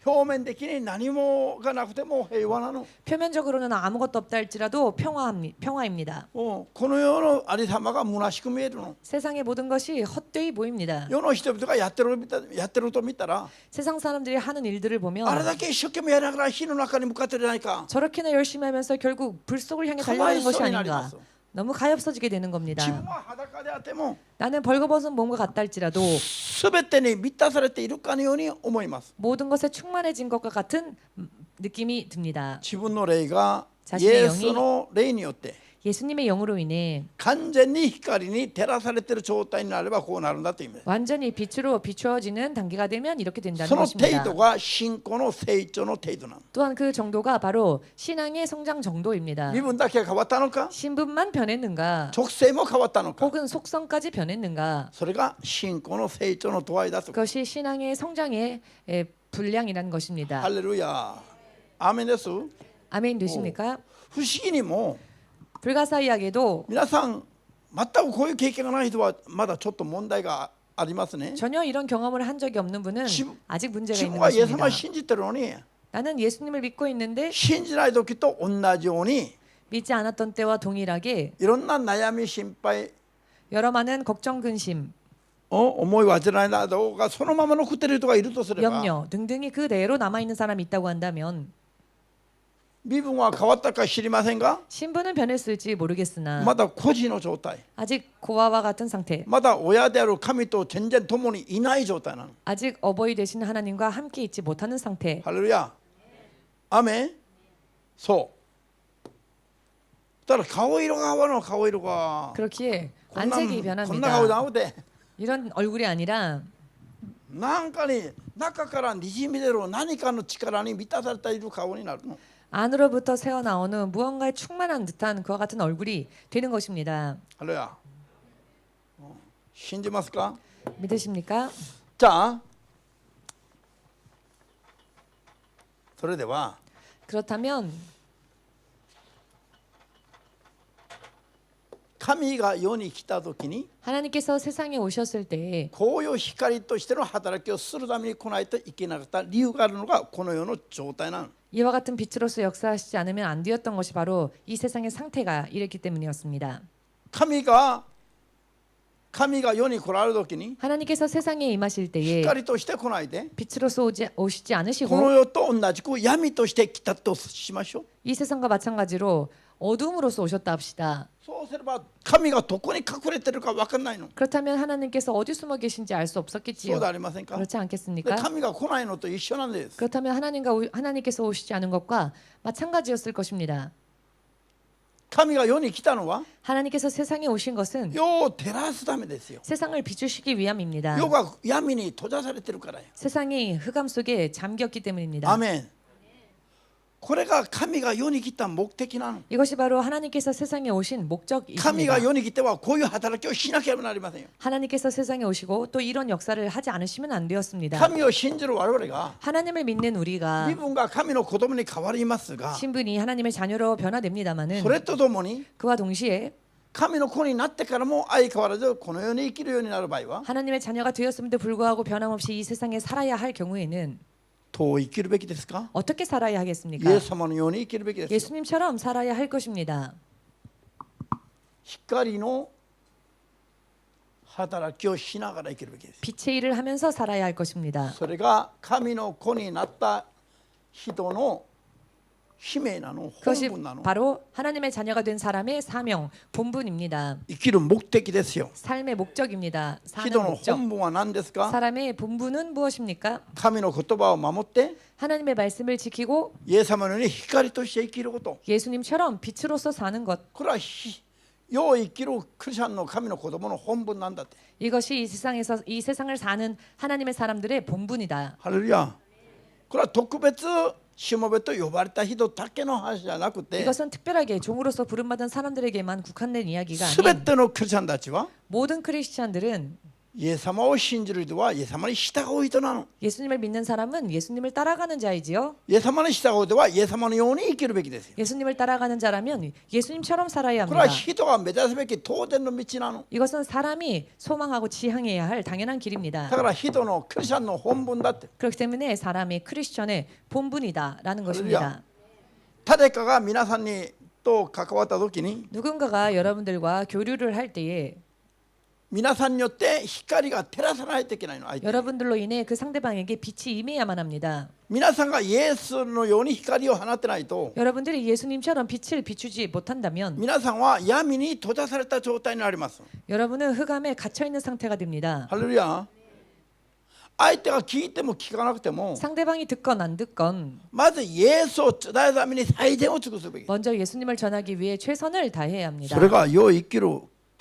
表面的に何もがなくても平和なの。 표면적으로는 아무것도 없다 할지라도 평화입니다. この世のありさまが虚しく見えるの。 세상의 모든 것이 헛되이 보입니다. 世の人々がやってると見たら 세상 사람들이 하는 일들을 あれ 보면 だけ一生懸命やりながら火の中に向かってるじゃないか。 저렇게나 열심히 하면서 결국 불 속을 향해 달려가는 것이 아닌가. 너무 가엾어지게 되는 自 겁니다. 分は裸であっても 나는 벌거벗은 몸과 같다 할지라도 全てに満たされているかのように思います。 모든 것에 충만해진 것과 같은 느낌이 듭니다. 自分の霊がイ 자신의 エスの霊によって 예수님의 영으로 인해 完全に光に照らされている状態になればこうなるんだという意味です。 완전히 빛으로 비추어지는 단계가 되면 이렇게 된다는 その程 것입니다. 度が信仰の成長の程度なの。 또한 그 정도가 바로 신앙의 성장 정도입니다. 身分だけが変わったのか 신분만 변했는가 属性も変わったのか 혹은 속성까지 변했는가 それが信仰の成長の度合いだと。 그것이 신앙의 성장의 분량이라는 것입니다. ハレルヤアーメンです。 아멘 되십니까? 不思議にも 불가사의하게도 皆さん全くこういう経験がない人はまだちょっと問題がありますね。 전혀 이런 경험을 한 적이 없는 분은 아직 문제가 自 있는 分はイエス様 것입니다. を信じてるのに 나는 예수님을 믿고 있는데 信じない時と同じように 믿지 않았던 때와 동일하게 いろんな悩み心配 여러 많은 걱정 근심 思い煩いなどがそのまま残っている人がいるとすれば 염려 등등이 그대로 남아있는 사람이 있다고 한다면 身分は変わったか知りませんが 신분은 변했을지 모르겠으나 まだ孤児の状態 아직 고아와 같은 상태 まだ親である神と全然共にいない状態なの。 아직 어버이 되신 하나님과 함께 있지 못하는 상태 ハレルヤアメンそうだから顔色が変わるの。顔色が 그렇기에 こんな 안색이 こんな顔じゃ 변합니다. なくて 이런 얼굴이 아니라 なんかに中からにじみ出る何かの力に満たされている顔になるの。 안으로부터 새어나오는 무언가에 충만한 듯한 그와 같은 얼굴이 되는 것입니다. ハレルヤ信じますか。 믿으십니까? じゃあそれでは 그렇다면 神が世に来た時に 하나님께서 세상에 오셨을 때 こういう光としての働きをするために来ないといけなかった理由があるのがこの世の状態なの。 이와 같은 빛으로서 역사하시지 않으면 안 되었던 것이 바로 이 세상의 상태가 이랬기 때문이었습니다. 神が世に来られる時に 하나님께서 세상에 임하실 때에 光として来ないで 빛으로서 오시지 この 않으시고 世と同じく闇として来たとしましょう。 이 세상과 마찬가지로 어둠으로서 오셨다 합시다. そうすれば神がどこに隠れてるか分かんないの。 그렇다면 하나님께서 어디 숨어 계신지 알 수 そう 없었겠지요. でありませんか。 그렇지 で 않겠습니까? 神が来ないのと一緒なんです。 그렇다면 하나님께서 오시지 않은 것과 마찬가지였을 것입니다. 神が世に来たのは 하나님께서 세상에 오신 것은 世を照らすためですよ。 세상을 비추시기 위함입니다. 世が闇に閉ざされてるからよ。 세상이 흑암 속에 잠겼기 때문입니다. アメン。これが神が世に来た目的なの。 이것이 바로 하나님께서 세상에 오신 神 목적이십니다. が世に来てはこういう働きをしなければなりませんよ。 하나님께서 세상에 오시고 또 이런 역사를 하지 않으시면 안 되었습니다. 神を信じる我々が 하나님을 믿는 우리가 身分が神の子供に変わりますが、 신분이 하나님의 자녀로 변화됩니다마는 それとともに 그와 동시에 神の子になってからも相変わらずこの世に生きるようになる場合は 하나님의 자녀가 되었음에도 불구하고 변함없이 이 세상에 살아야 할 경우에는 どう生きるべきですか。 어떻게 살아야 イ 하겠습니까? エス様のように生きるべきですよ。 예수님처럼 살아야 할 것입니다. 光の働きをしながら生きるべきです。 빛의 일을 하면서 살아야 할 것입니다. それが神の子になった人の使命なの、本 그것이 分なの、 바로 하나님의 자녀가 된 사람의 사명, 본분입니다. 生きる目的ですよ。 삶의 목적입니다. 사는 人の 목적. 本分は何ですか。 사람의 본분은 무엇입니까? 神の言葉を守って 하나님의 말씀을 지키고 イエス様のように光として生きること。 예수님처럼 빛으로서 사는 것. これは世を生きるクリスチャンの神の子供の本分なんだって。 이것이 이 세상을 사는 하나님의 사람들의 본분이다. ハレルヤ。これは特別しもべと呼ばれた人だけの話じゃなくて 이것은 특별하게 종으로서 부름받은 사람들에게만 국한된 이야기가 全 아닌 てのクリスチャンたちは 모든 크리스찬들은 イエス様を信じる人はイエス様に従う人なの。 예수님을 믿는 사람은 예수님을 따라가는 자이지요. イエス様に従う人はイエス様のように生きるべきですよ。 예수님을 따라가는 자라면 예수님처럼 살아야 これは 합니다. 人が目指すべき当然の道なの。 이것은 사람이 소망하고 지향해야 할 당연한 길입니다. だから人のクリスチャンの本分だって。 그렇기 때문에 사람이 크리스천의 본분이다라는 것입니다. 誰かが皆さんにと関わった時に 누군가가 여러분들과 교류를 할 때에 皆さんによって光が照らさないといけないの。相手に 여러분들로 인해 그 상대방에게 빛이 임해야만 합니다. 皆さんがイエスのように光を放ってないと 여러분들이 예수님처럼 빛을 비추지 못한다면 皆さんは闇に閉ざされた状態になります。 여러분은 흑암에 갇혀 있는 상태가 됩니다. ハレルヤ。相手が聞いても聞かなくても 상대방이 듣건 안 듣건 まずイエスを伝えるために最善を尽くすべき。 먼저 예수님을 전하기 위해 최선을 다해야 합니다. それが世を生きる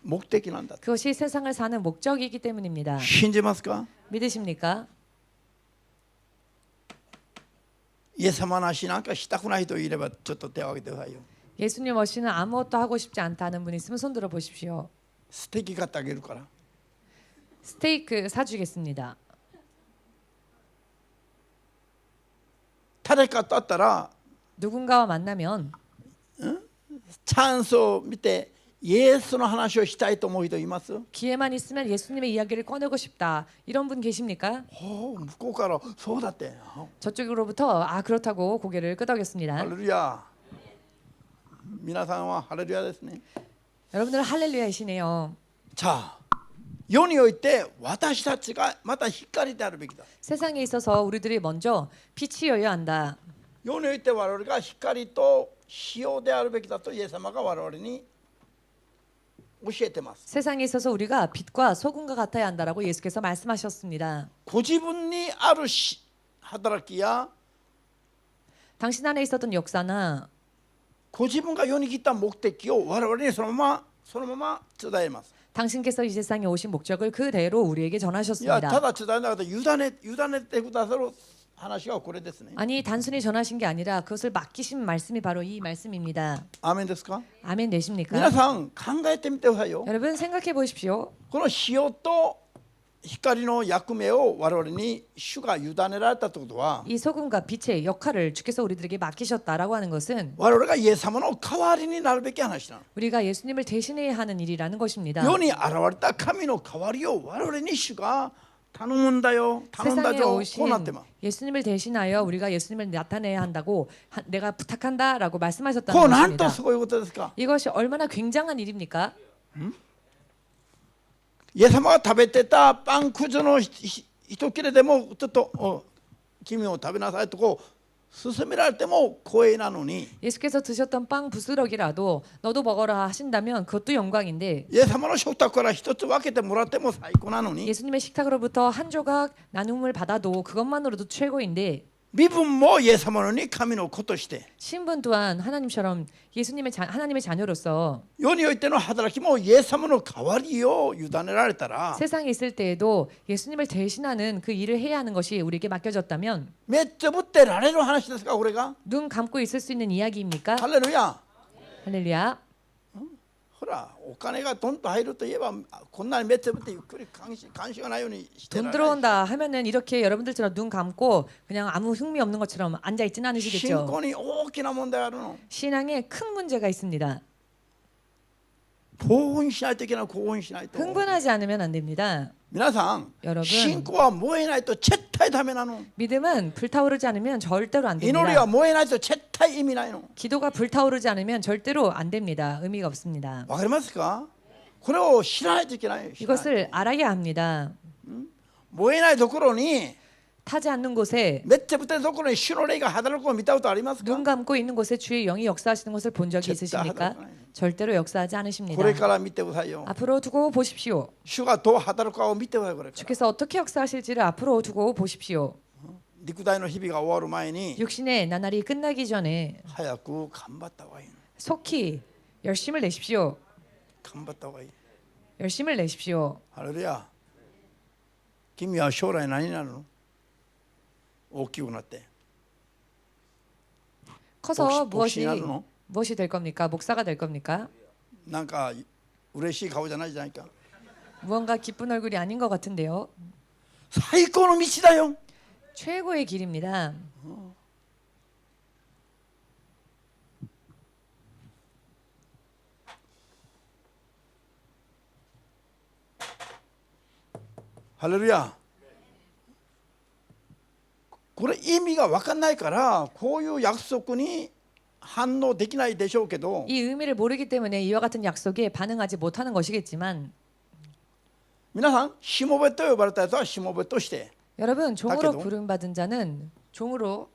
目的なんだ。 그것이 세상을 사는 목적이기 때문입니다. 信じますか？ 믿으십니까? イエス様の話なんかしたくない人いればちょっと手を挙げてくださいよ。 예수님 없이는 아무것도 하고 싶지 않다는 분 있으면 손 들어 보십시오. ステーキ買ってあげるから。 스테이크 사주겠습니다. 誰かと会ったら 누군가와 만나면 チャンスを見てイエスの話をしたいと思う人います？ 기회만 있으면 예수님의 이야기를 꺼내고 싶다. 이런 분 계십니까? 向こうからそうだって。 저쪽으로부터 아 그렇다고 고개를 ハ 끄덕였습니다. レルヤ。皆さんはハレルヤですね。 여러분들 할렐루야이시네요. さあ、世において私たちがまた光であるべきだ。 세상에 있어서 우리들이 먼저 빛이어야 한다. 世において我々が光と塩であるべきだとイエス様が我々に教えてます。 세상에 있어서 우리가 빛과 소금과 같아야 한다라고 예수께서 말씀하셨습니다. ご自分にある働きや 당신 안에 있었던 역사나 ご自分が世に来た目的を我々にそのまま伝えます。 당신께서 이 세상에 오신 목적을 그대로 우리에게 いや、 전하셨습니다. ただ伝えなくて委ねてくださる話がこれですね。 아니 단순히 전하신 게 아니라 그것을 맡기신 말씀이 바로 이 말씀입니다. アーメンですか？ 아멘 皆 되십니까? さん考えてみてくださいよ。 여러분 생각해 보십시오. この塩と光の役目を我々に主が委ねられたということは 이 소금과 빛의 역할을 주께서 우리들에게 맡기셨다라고 하는 것은 我々がイエス様の代わりになるべき話なの。 우리가 예수님을 대신해야 하는 일이라는 것입니다. 世に現れた神の代わりを我々に主が頼むんだよ、頼んだ 세상에 よ、こ 오신 うなってます。 예수님을 대신하여 우리가 예수님을 나타내야 한다고 내가 부탁한다라고 こ 말씀하셨다는 うなんと 것입니다. すごいことですか。 이것이 얼마나 굉장한 일입니까? イエス様が食べてたパンくずの一切れでもちょっと君を食べなさいとこう勧められても光栄なのに 예수께서 드셨던 빵 부스러기라도 너도 먹어라 하신다면 그것도 영광인데 イエス様の食卓から一つ分けてもらっても最高なのに 예수님의 식탁으로부터 한 조각 나눔을 받아도 그것만으로도 최고인데 身分もイエス様のように神の子として 신분 또한 하나님처럼 하나님의 자녀로서 世においての働きもイエス様の代わりを委ねられたら 세상에 있을 때에도 예수님을 대신하는 그 일을 해야 하는 것이 우리에게 맡겨졌다면 めっちゃぶってられる話ですかこれが。 눈 감고 있을 수 있는 이야기입니까? ハレルヤ。 할렐루야. ほらお金がドンと入るといえばこんなにめっちゃぶってゆっくり監視がないようにしてら 돈 れない。 들어온다 하면은 이렇게 여러분들처럼 눈 감고 그냥 아무 흥미 없는 것처럼 앉아 있지는 信 않으시겠죠. 仰に大きな問題があるの。 신앙에 큰 문제가 있습니다. 興奮しないといけない。興奮しないと。 흥분하지 않으면 안 됩니다. 皆さん 여러분 信仰は燃えないと絶対ダメなの。 믿음은 불타오르지 않으면 절대로 안 祈りは 됩니다. 燃えないと絶対意味ないの。 기도가 불타오르지 않으면 절대로 안 됩니다. 의미가 없습니다. わかりますか？これを知らないといけない。 이것을 알아야 합니다. 燃えないところに 타지 않는 곳에 めっちゃぶってるところに主の霊が働くのを見たことありますか？ 눈 감고 있는 곳에 주의 영이 역사하시는 것을 본 적이 있으십니까? 절대로 역사하지 こ 않으십니다. れから見てくださいよ。 앞으로 두고 보십시오. 主がどう働くかを見てください。これから 주께서 어떻게 역사하실지를 앞으로 두고 보십시오. 肉体の日々が終わる前に 육신의 나날이 끝나기 전에 早く頑張った方がいいの。 속히 열심을 내십시오. 頑張った方がいい。 열심을 내십시오. ハレルヤ。君は将来何になるの？大きくなって 커서 牧師になるの？ 무엇이 될 겁니까? 목사가 될 겁니까? なんか嬉しい顔じゃないじゃないか。 무언가 기쁜 얼굴이 아닌 것 같은데요. 最高の道だよ。 최고의 길입니다. 할렐루야. これ意味が分かんないからこういう約束に反応できないでしょうけど、 이 의미를 모르기 때문에 이와 같은 약속에 반응하지 못하는 것이겠지만 皆さんしもべと呼ばれたやつはしもべとして 여러분 종으로 다케도. 부름받은 자는 종으로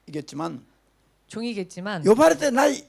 いけちまん 종이겠지만 呼ばれてない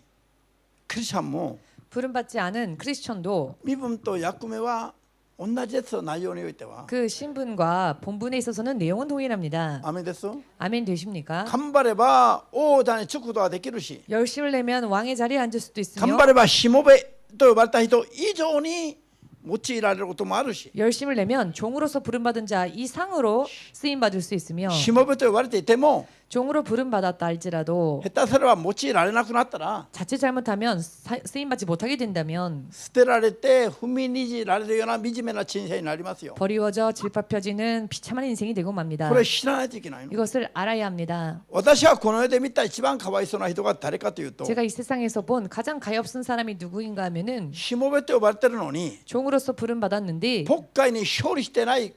クリスチャンも 부름받지 않은 크리스천도 身分と役目は同じです。内容においては 그 신분과 본분에 있어서는 내용은 동일합니다. アメンです。 아멘 되십니까? 頑張れば王座につくことができるし、 열심을 내면 왕의 자리에 앉을 수도 頑 있으며 張ればしもべと呼ばれた人以上に用いられることもあるし、 열심을 내면 종으로서 부름받은 자 이상으로 쓰임 받을 수 있으며 しもべと呼ばれていても 종으로 부름받았다 할지라도 下手すれば用いられなくなったら 자칫 잘못하면 쓰임 받지 못하게 된다면 捨てられて踏みにじられるような惨めな人生になりますよ。 버리워져 질밟혀지는 비참한 인생이 되고 맙니다. これ知らないといけないの。 이것을 알아야 합니다. 私はこの世で見た一番かわいそうな人が誰かというと、 제가 이 세상에서 본 가장 가엾은 사람이 누구인가 하면은 しもべと呼ばれてるのに 종으로서 부름받았는데 牧会に勝利してない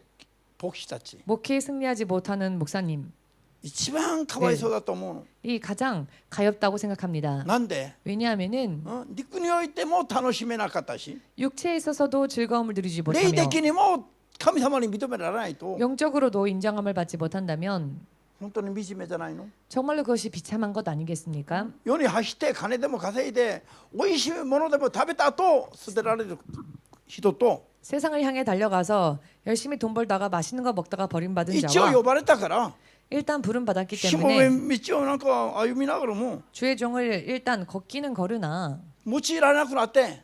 牧師たち、 목회에 승리하지 못하는 목사님, 一番かわいそうだと思うの。 이 가장 가엾다고 생각합니다. なんで、 왜냐하면은 陸においても楽しめなかったし、 육체에 있어서도 즐거움을 누리지 霊 못하며 的にも神様に認められないと 영적으로도 인정함을 받지 못한다면 本当に惨めじゃないの。 정말로 그것이 비참한 것 아니겠습니까? 世に走って金でも稼いでおいしいものでも食べた後捨てられる人と、 세상을 향해 달려가서 열심히 돈 벌다가 맛있는 거 먹다가 버림받은 一応 자와 呼ばれたから 일단 부름받았기 しもべ 때문에 道をなんか歩みながらも 주의 종을 일단 걷기는 거르나 用いられなくなって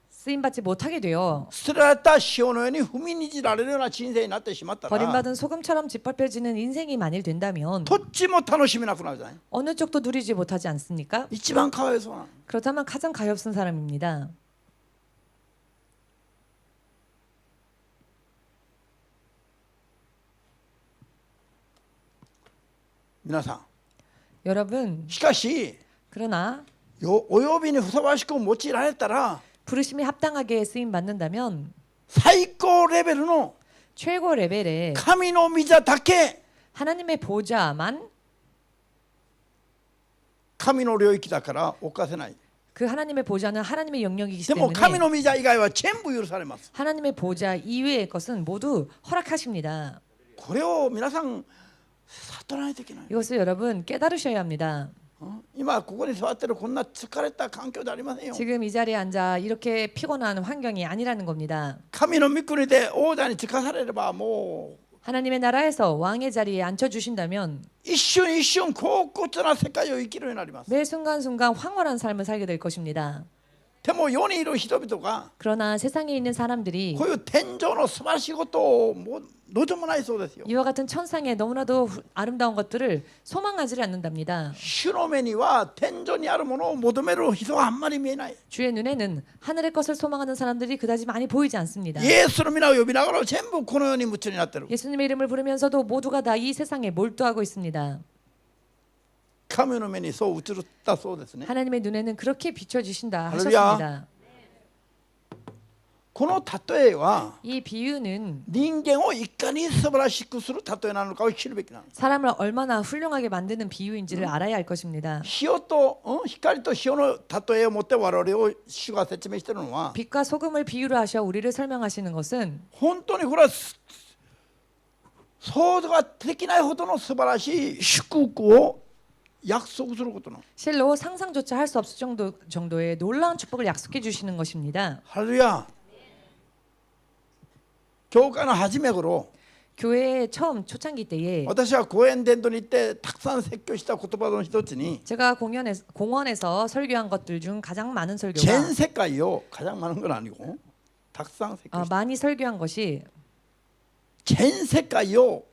쓰임받지 못하게 되어 捨てられた塩のように踏みにじられるような人生になってしまったら 버림받은 소금처럼 짓밟혀지는 인생이 만일 된다면 どっちも楽しめなくなるじゃない。 어느 쪽도 누리지 못하지 않습니까? 一番かわいそうな。 그렇다면 가장 가엾은 사람입니다. 皆さん 여러분 しかし 그러나 お呼びにふさわしく用いられたら 부르심이 합당하게 쓰임 받는다면 最高レベルの 최고 레벨의 神の御座だけ 하나님의 보좌만 神の領域だから犯せない。 그 하나님의 보좌는 하나님의 영역이기 でも神 때문에 の御座以外は全部許されます。 하나님의 보좌 이외의 것은 모두 허락하십니다. これを皆さん悟らないといけない。 이것을 여러분 깨달으셔야 합니다. 今ここに座ってるこんな疲れた環境じゃありませんよ。 지금 이 자리에 앉아 이렇게 피곤한 환경이 아니라는 겁니다. 神の御国で王座につかされればもう 하나님의 나라에서 왕의 자리에 앉혀주신다면 一瞬一瞬高骨な世界を生きるようになります。 매 순간순간 황홀한 삶을 살게 될 것입니다. でも世にいる人々が 그러나 세상에 있는 사람들이 こういう天上の素晴らしいことをもう望まないそうですよ。 이와 같은 천상의 너무나도 아름다운 것들을 소망하지 않는답니다. 主の目には天井にあるものを求める人はあんまり見えない。 주의 눈에는 하늘의 것을 소망하는 사람들이 그다지 많이 보이지 않습니다. イエスの皆を呼びながら全部この世に夢中になってる。 예수님의 이름을 부르면서도 모두가 다 이 세상에 몰두하고 있습니다. 神の目にそう映ったそうですね。 하나님의 눈에는 그렇게 비춰주신다 할렐루야. 하셨습니다. この例えは 이 비유는 人間をいかに素晴らしくする例えなのかを知るべきなの。 사람을 얼마나 훌륭하게 만드는 비유인지를 알아야 할 것입니다. 光と塩の例えを持って我々を主が説明しているのは 빛과 소금을 비유로 하셔 우리를 설명하시는 것은 本当にこれは想像ができないほどの素晴らしい祝福を約束することなの。 실로 상상조차 할 수 없을 정도의 놀라운 축복을 약속해 주시는 것입니다. 할렐루야. 教会の初め頃 교회에 처음 초창기 때에 私は講演伝道に行ってたくさん説教した言葉の一つに 제가 공원에서 설교한 것들 중 가장 많은 설교가 전世界を 가장 많은 건 아니고 たくさん説教した 많이 설교한 것이 전世界を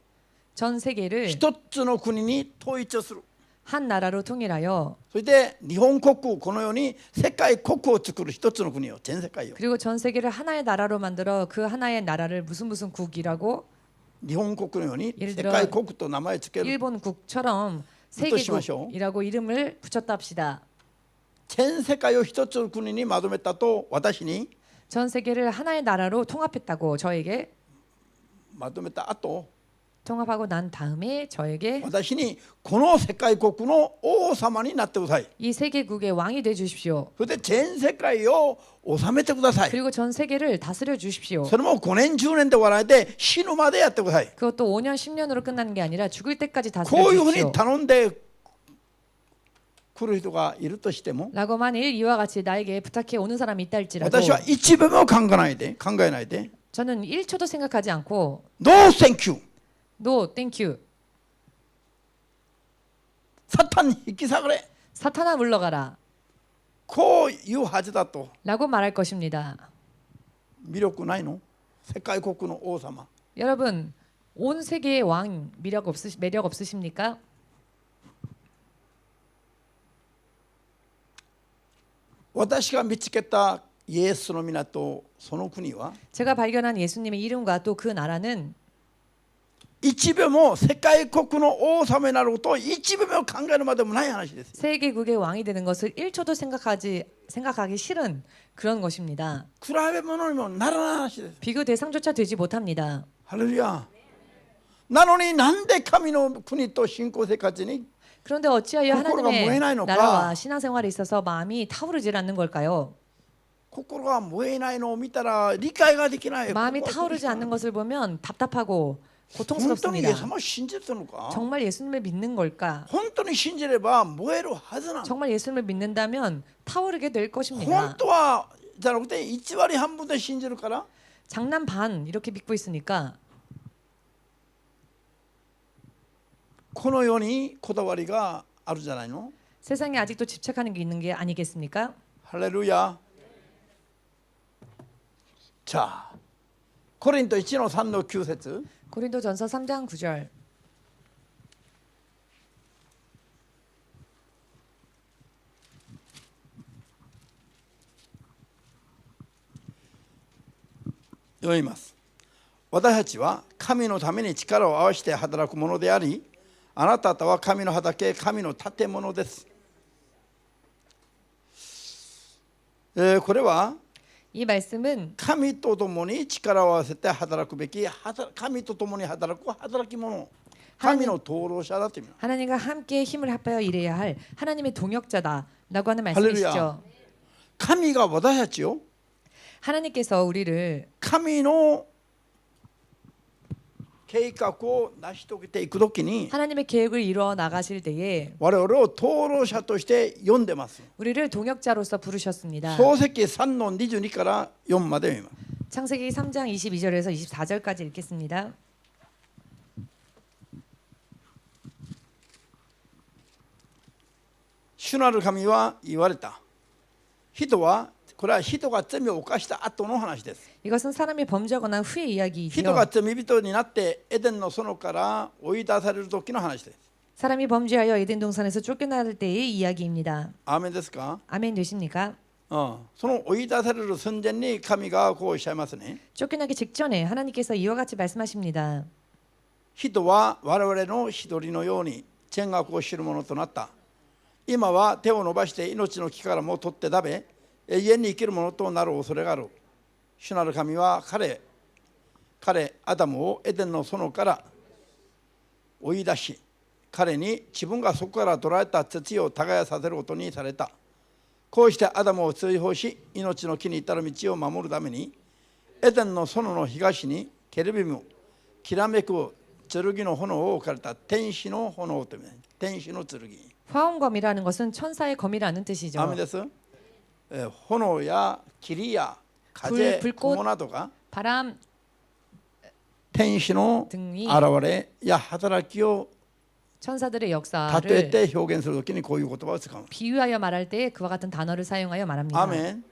전 세계를 一つの国に統一する。한 나라로 통일하여 そして日本国このように世界国を作る一つの国よ全世界よ 그리고 전 세계를 하나의 나라로 만들어 그 하나의 나라를 무슨 국이라고 日本国のように 예를 世 들어 界国と名前つける 일본국처럼 세계국이라고 이름을 붙였다 합시다. 全世界を一つの国にまとめたと私に 전 세계를 하나의 나라로 통합했다고 저에게 まとめた後 통합하고 난 다음에 저에게 私にこの世界国の王様になってください 이 세계국의 왕이 돼 주십시오. そして全世界を治めてください 그리고 전 세계를 다스려 주십시오. それも5年10年で終わらないで死ぬまでやってください 그것도 5년 10년으로 끝나는 게 아니라 죽을 때까지 こ 다스려 ういうふう 주십시오. に頼んで来る人がいるとしても 라고 만일 이와 같이 나에게 부탁해 오는 사람이 있다 할지라도 私は一秒も考えないで 저는 1초도 생각하지 않고 No thank you No, thank you. サタンに引き下がれ 사탄아 물러가라. こういうはずだと 라고 말할 것입니다. 魅力ないの世界国の王様 여러분, 온 세계의 왕 매력 없으십니까? 私が見つけたイエスの港その国は 제가 발견한 예수님의 이름과 또 그 나라는 一秒も世界国の王様になることを一秒も考えるまでもない話です 세계국의 왕이 되는 것을 1초도 생각하기 싫은 그런 것입니다. 比べ物にもならない話です 비교 대상조차 되지 못합니다. ハレルヤなのになんで神の国と信仰生活に 그런데 어찌하여心が燃えないのか? 하나님의 나라와 신앙생활에 있어서 마음이 타오르질 않는 걸까요? 心が燃えないのを見たら理解ができない 마음이 타오르지 않는 것을 보면 답답하고 本当にイ 고통스럽습니다. エス様を信じてるのか 정말 예수님을 믿는 걸까? 本当に信じれば燃えるはずなの 정말 예수님을 믿는다면 타오르게 될 本 것입니다. 当はじゃなくて1割半分で信じるから 장난 반 이렇게 믿고 있으니까 このようにこだわりがあるじゃないの 세상에 아직도 집착하는 게 있는 게 아니겠습니까? ハレルヤ자コリント1の3の9節 고린도전서 3장 9절.読みます私たちは神のために力を合わせて働くものでありあなた方は神の畑神の建物です、これは 이 말씀은 神と共に力を合わせて働くべき神と共に働く働き者神の灯籠者だという意味 하나님과 함께 힘을 합하여 일해야 할 하나님의 동역자다라고 하는 말씀이시죠. 神が私たちを 하나님께서 우리를 神の計画を成し遂げていくときに 하나님의 계획을 이루어 나가실 때에 我々を灯籠者として呼んでます 우리를 동역자로서 부르셨습니다. 創世記3の22から4まで読みます 창세기 3장 22절에서 24절까지 읽겠습니다. 主なる神は言われた人はこれは人が罪を犯した後の話です 이것은 사람이 범죄하고 난 후의 人 이야기이고요. が罪人になってエデンの園から追い出される時の話です 사람이 범죄하여 에덴 동산에서 쫓겨날 때의 이야기입니다. アーメンですか 아멘 되십니까? その追い出される寸前に神がこうおっしゃいますね 쫓겨나기 직전에 하나님께서 이와 같이 말씀하십니다. 人は我々の一人のように善悪を知るものとなった今は手を伸ばして命の木からも取って食べ永遠に生きるものとなる恐れがある主なる神は彼アダムをエデンの園から追い出し彼に自分がそこから取られた土を耕させることにされたこうしてアダムを追放し命の木に至る道を守るためにエデンの園の東にケルビムきらめく剣の炎を置かれた天使の炎という天使の剣 화엄검이라는 것은 천사의 검이라는 뜻이죠. 雨です、炎や霧や風 불꽃 雲などが 바람 天使の 등이 現れや働きを 천사들의 例え 역사를 て表現するときにこういう言葉を使う 비유하여 말할 때 그와 같은 단어를 사용하여 말합니다. アーメン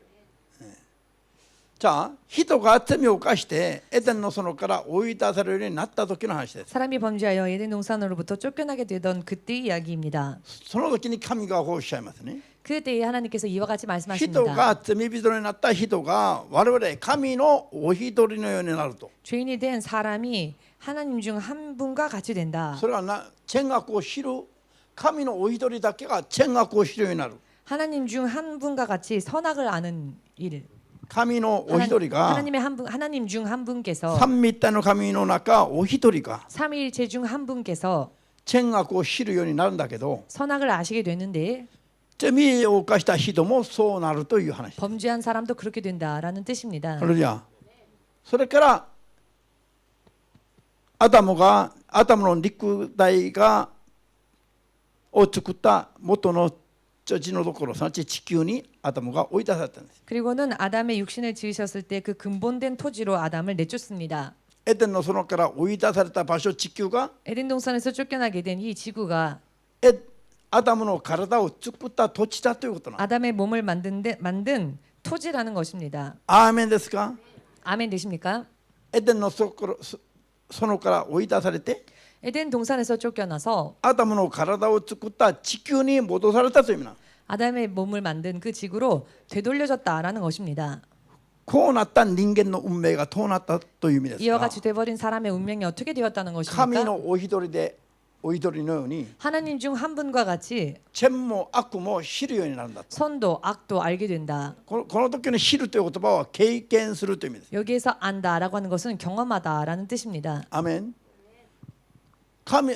자,人が罪を犯してエデンの園から追い出されるようになった時の話です。 사람이 범죄하여 에덴 동산으로부터 쫓겨나게 되던 그때의 이야기입니다. その時に神がこうおっしゃいますね。 그때에 하나님께서 이와 같이 말씀하십니다. 人が罪人になった人が我々神のお一人のようになると。 죄인이 된 사람이 하나님 중 한 분과 같이 된다. それは善悪を知る神のお一人だけが善悪を知るようになる。 하나님 중 한 분과 같이 선악을 아는 일. 神のお一人が 하나님의 한 분, 하나님 중 한 분께서 三位一体の神の中お一人が 삼위일체 중 한 분께서 善悪を知るようになるんだけど、 선악을 아시게 되는데 罪を犯した人もそうなるという話。 범죄한 사람도 그렇게 된다라는 뜻입니다. それじゃあそれからアダムの肉体を作った元の土地のところ、すなわち地球にアダムが追い出されたんです。 그리고는 아담의 육신을 지으셨을 때 그 근본된 토지로 아담을 내쫓습니다. エデンの園から追い出された場所、地球が 에덴 동산에서 쫓겨나게 된 이 지구가 アダムの体を作った土地だということなんです。 아담의 몸을 만든 토지라는 것입니다. アーメンですか？ 아멘 되십니까? エデンの園から追い出されて 에덴 동산에서 쫓겨나서 アダムの体を作った地球に戻されたという意味なんです。 아담의 몸을 만든 그 지구로 되돌려졌다라는 것입니다. こうなった人間の運命がどうなったという意味です 이와 が、 같이 돼버린 사람의 운명이 어떻게 되었다는 神 것입니까? のお一人でお一人のように 하나님 중 한 분과 같이 善も悪も知るようになるんだと。 선도 악도 알게 된다. この時の知るという言葉は経験するという意味です。 여기에서 안다라고 하는 것은 경험하다라는 뜻입니다. アメン。三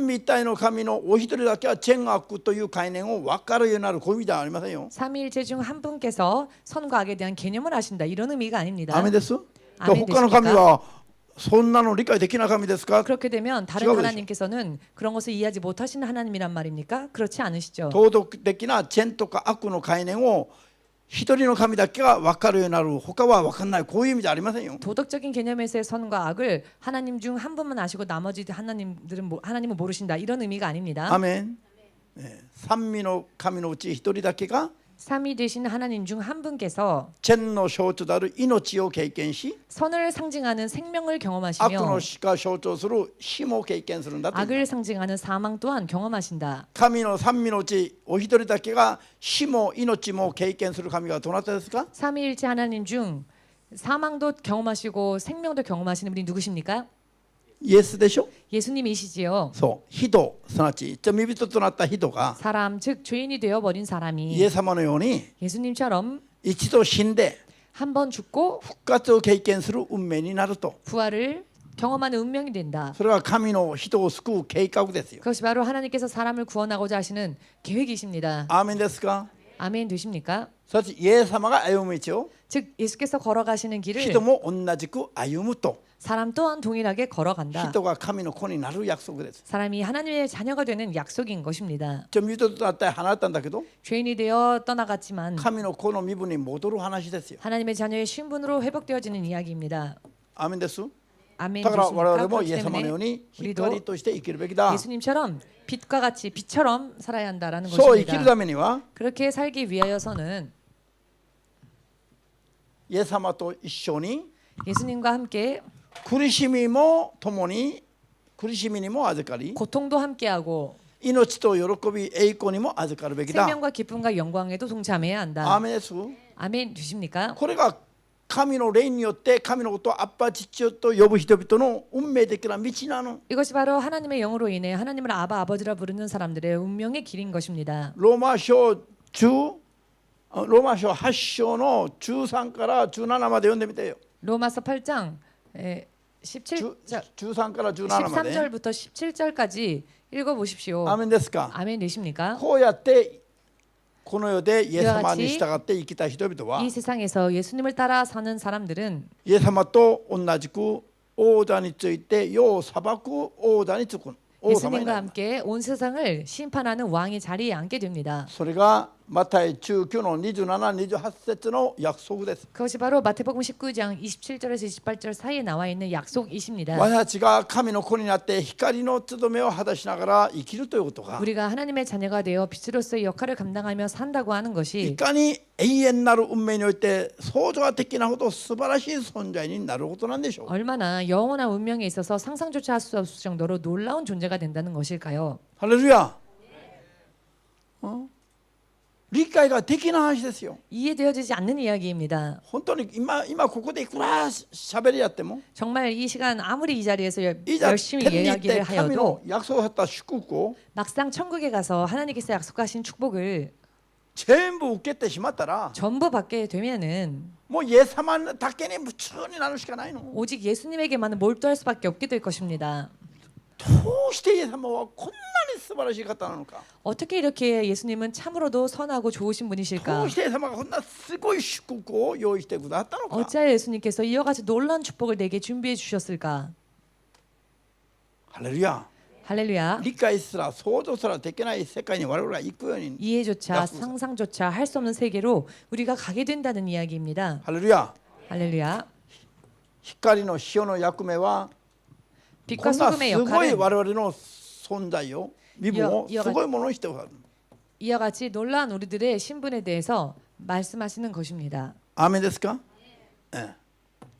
位一体の神のお一人だけは善悪という概念を分かるようになる、こういう意味ではありませんよ。 삼위일체 중 한 분께서 선과 악에 대한 개념을 아신다 이런 의미가 아닙니다. アメンです。アメンですか？他の神はそんなの理解できない神ですか？ 그렇게 되면 다른 지금 하나님께서는 그런 것을 이해하지 못하시는 하나님이란 말입니까? 그렇지 않으시죠. 道徳的な善とか悪の概念を一人の神だけが分かるようになる、他は分かんない、こういう意味じゃありませんよ。 도덕적인 개념에서의 선과 악을 하나님 중 한 분만 아시고 나머지 하나님은 모르신다 이런 의미가 아닙니다. アメン。三位の神のうち一人だけが 삼위 되신 하나님 중 한 분께서 善の象徴である命を経験し、 선을 상징하는 생명을 悪 경험하시며 の死が象徴する死も経験するんだという。 악을 상징하는 사망 또한 경험하신다. 神の三位のうちお一人だけが死も命も経験する神がどなたですか？ 삼위일체 하나님 중 사망도 경험하시고 생명도 경험하시는 분이 누구십니까? イエスでしょ。 예수님이시지요. そう、人、すなわち罪人となった人が 사람 즉 죄인이 되어 버린 イ 사람이 エス様のように 예수님처럼 一度死んで 한 번 죽고 復活を経験する運命になると。 부활을 경험하는 운명이 된다. それは神の人を救う計画ですよ。 그것이 바로 하나님께서 사람을 구원하고자 하시는 계획이십니다. アーメンですか？ 아멘 되십니까? すなわちイエス様が歩む道を 즉 예수께서 걸어가시는 길을 人も同じく歩むと。 사람 또한 동일하게 걸어간다. 人が神の子になる約束です。 사람이 하나님의 자녀가 되는 약속인 것입니다. 罪人となって離れたんだけど 죄인이 되어 떠나갔지만 神の子の身分に戻る話ですよ。 하나님의 자녀의 신분으로 회복되어지는 이야기입니다. アーメンです。 아멘 だから我々 되십니까? も 그렇기 イエス様のよう 때문에 に光 우리도 として生きるべきだ。 예수님처럼 빛과 같이 빛처럼 살아야 한다라는 そう生きる 것입니다. ためには 그렇게 살기 위하여서는 イエス様と一緒に 예수님과 함께 苦しみも共に苦しみにも預かり 고통도 함께하고 命と喜び栄光にも預かるべきだ。 생명과 기쁨과 영광에도 동참해야 アー 한다. メンです。 아멘 되십니까? これが神の霊によって神のことをアッパ父と呼ぶ人々の運命的な道なの。 이것이 바로 하나님의 영으로 인해 하나님을 아바 아버지라 부르는 사람들의 운명의 길인 것입니다. ローマ書8章の13から17まで読んでみてよ。 로마서 8장 17절 13から17まで。 13절부터 17절까지 읽어보십시오. アーメンですか？ 아멘 되십니까? こうやってこの世でイエス様に従って生きた人々は 이 세상에서 예수님을 따라 사는 사람들은 イエス様と同じく王座について世を裁く王座につく王様に 예수님과 なる。 함께 온 세상을 심판하는 왕의 자리에 앉게 됩니다. それがマタイ19の27、28節の約束です。 그것이 바로 마태복음 19장 27절에서 28절 사이에 나와 있는 약속이십니다. 私たちが神の子になって光の務めを果たしながら生きるということが 우리가 하나님의 자녀가 되어 빛으로서의 역할을 감당하며 산다고 하는 い 것이 かに永遠なる運命において創造的なほど素晴らしい存在になることなんでしょう。 얼마나 영원한 운명에 있어서 상상조차 할 수 없을 정도로 놀라운 존재가 된다는 것일까요? ハレルヤ。理解ができない話ですよ。 이해되어지지 않는 이야기입니다. 本当に今ここでいくら喋りやっても 정말 이 시간 아무리 이 자리에서 いざ 열심히 天に行って 이야기를 神 하여도 の約束された祝福を 막상 천국에 가서 하나님께서 약속하신 축복을 全部受けてしまったら 전부 받게 되면은 もうイエス様だけに夢中になるしかないの。 오직 예수님에게만은 몰두할 수밖에 없게 될 것입니다. どうしてイエス様はこんなに素晴らしい方なのか。 어떻게 이렇게 예수님은 참으로도 선하고 좋으신 ど 분이실까? うしてイエス様がこんなすごい祝福を用意してくださったのか。 어찌하여 예수님께서 이와 같이 놀라운 축복을 내게 준비해 주셨을까? ハレルヤ。 할렐루야. 理解すら想像すらできない世界に我々が行くように。 이해조차 약속. 상상조차 할 수 없는 세계로 우리가 가게 된다는 이야기입니다. ハレルヤ。 할렐루야. 光の塩の役目は 빛과 こんな 소금의 すごい 역할은 我々の存在を身分をすごいものにしてくださる。 이와 같이 놀라운 우리들의 신분에 대해서 말씀하시는 것입니다. アーメンですか？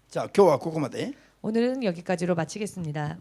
じゃあ今日はここまで。 오늘은 여기까지로 마치겠습니다.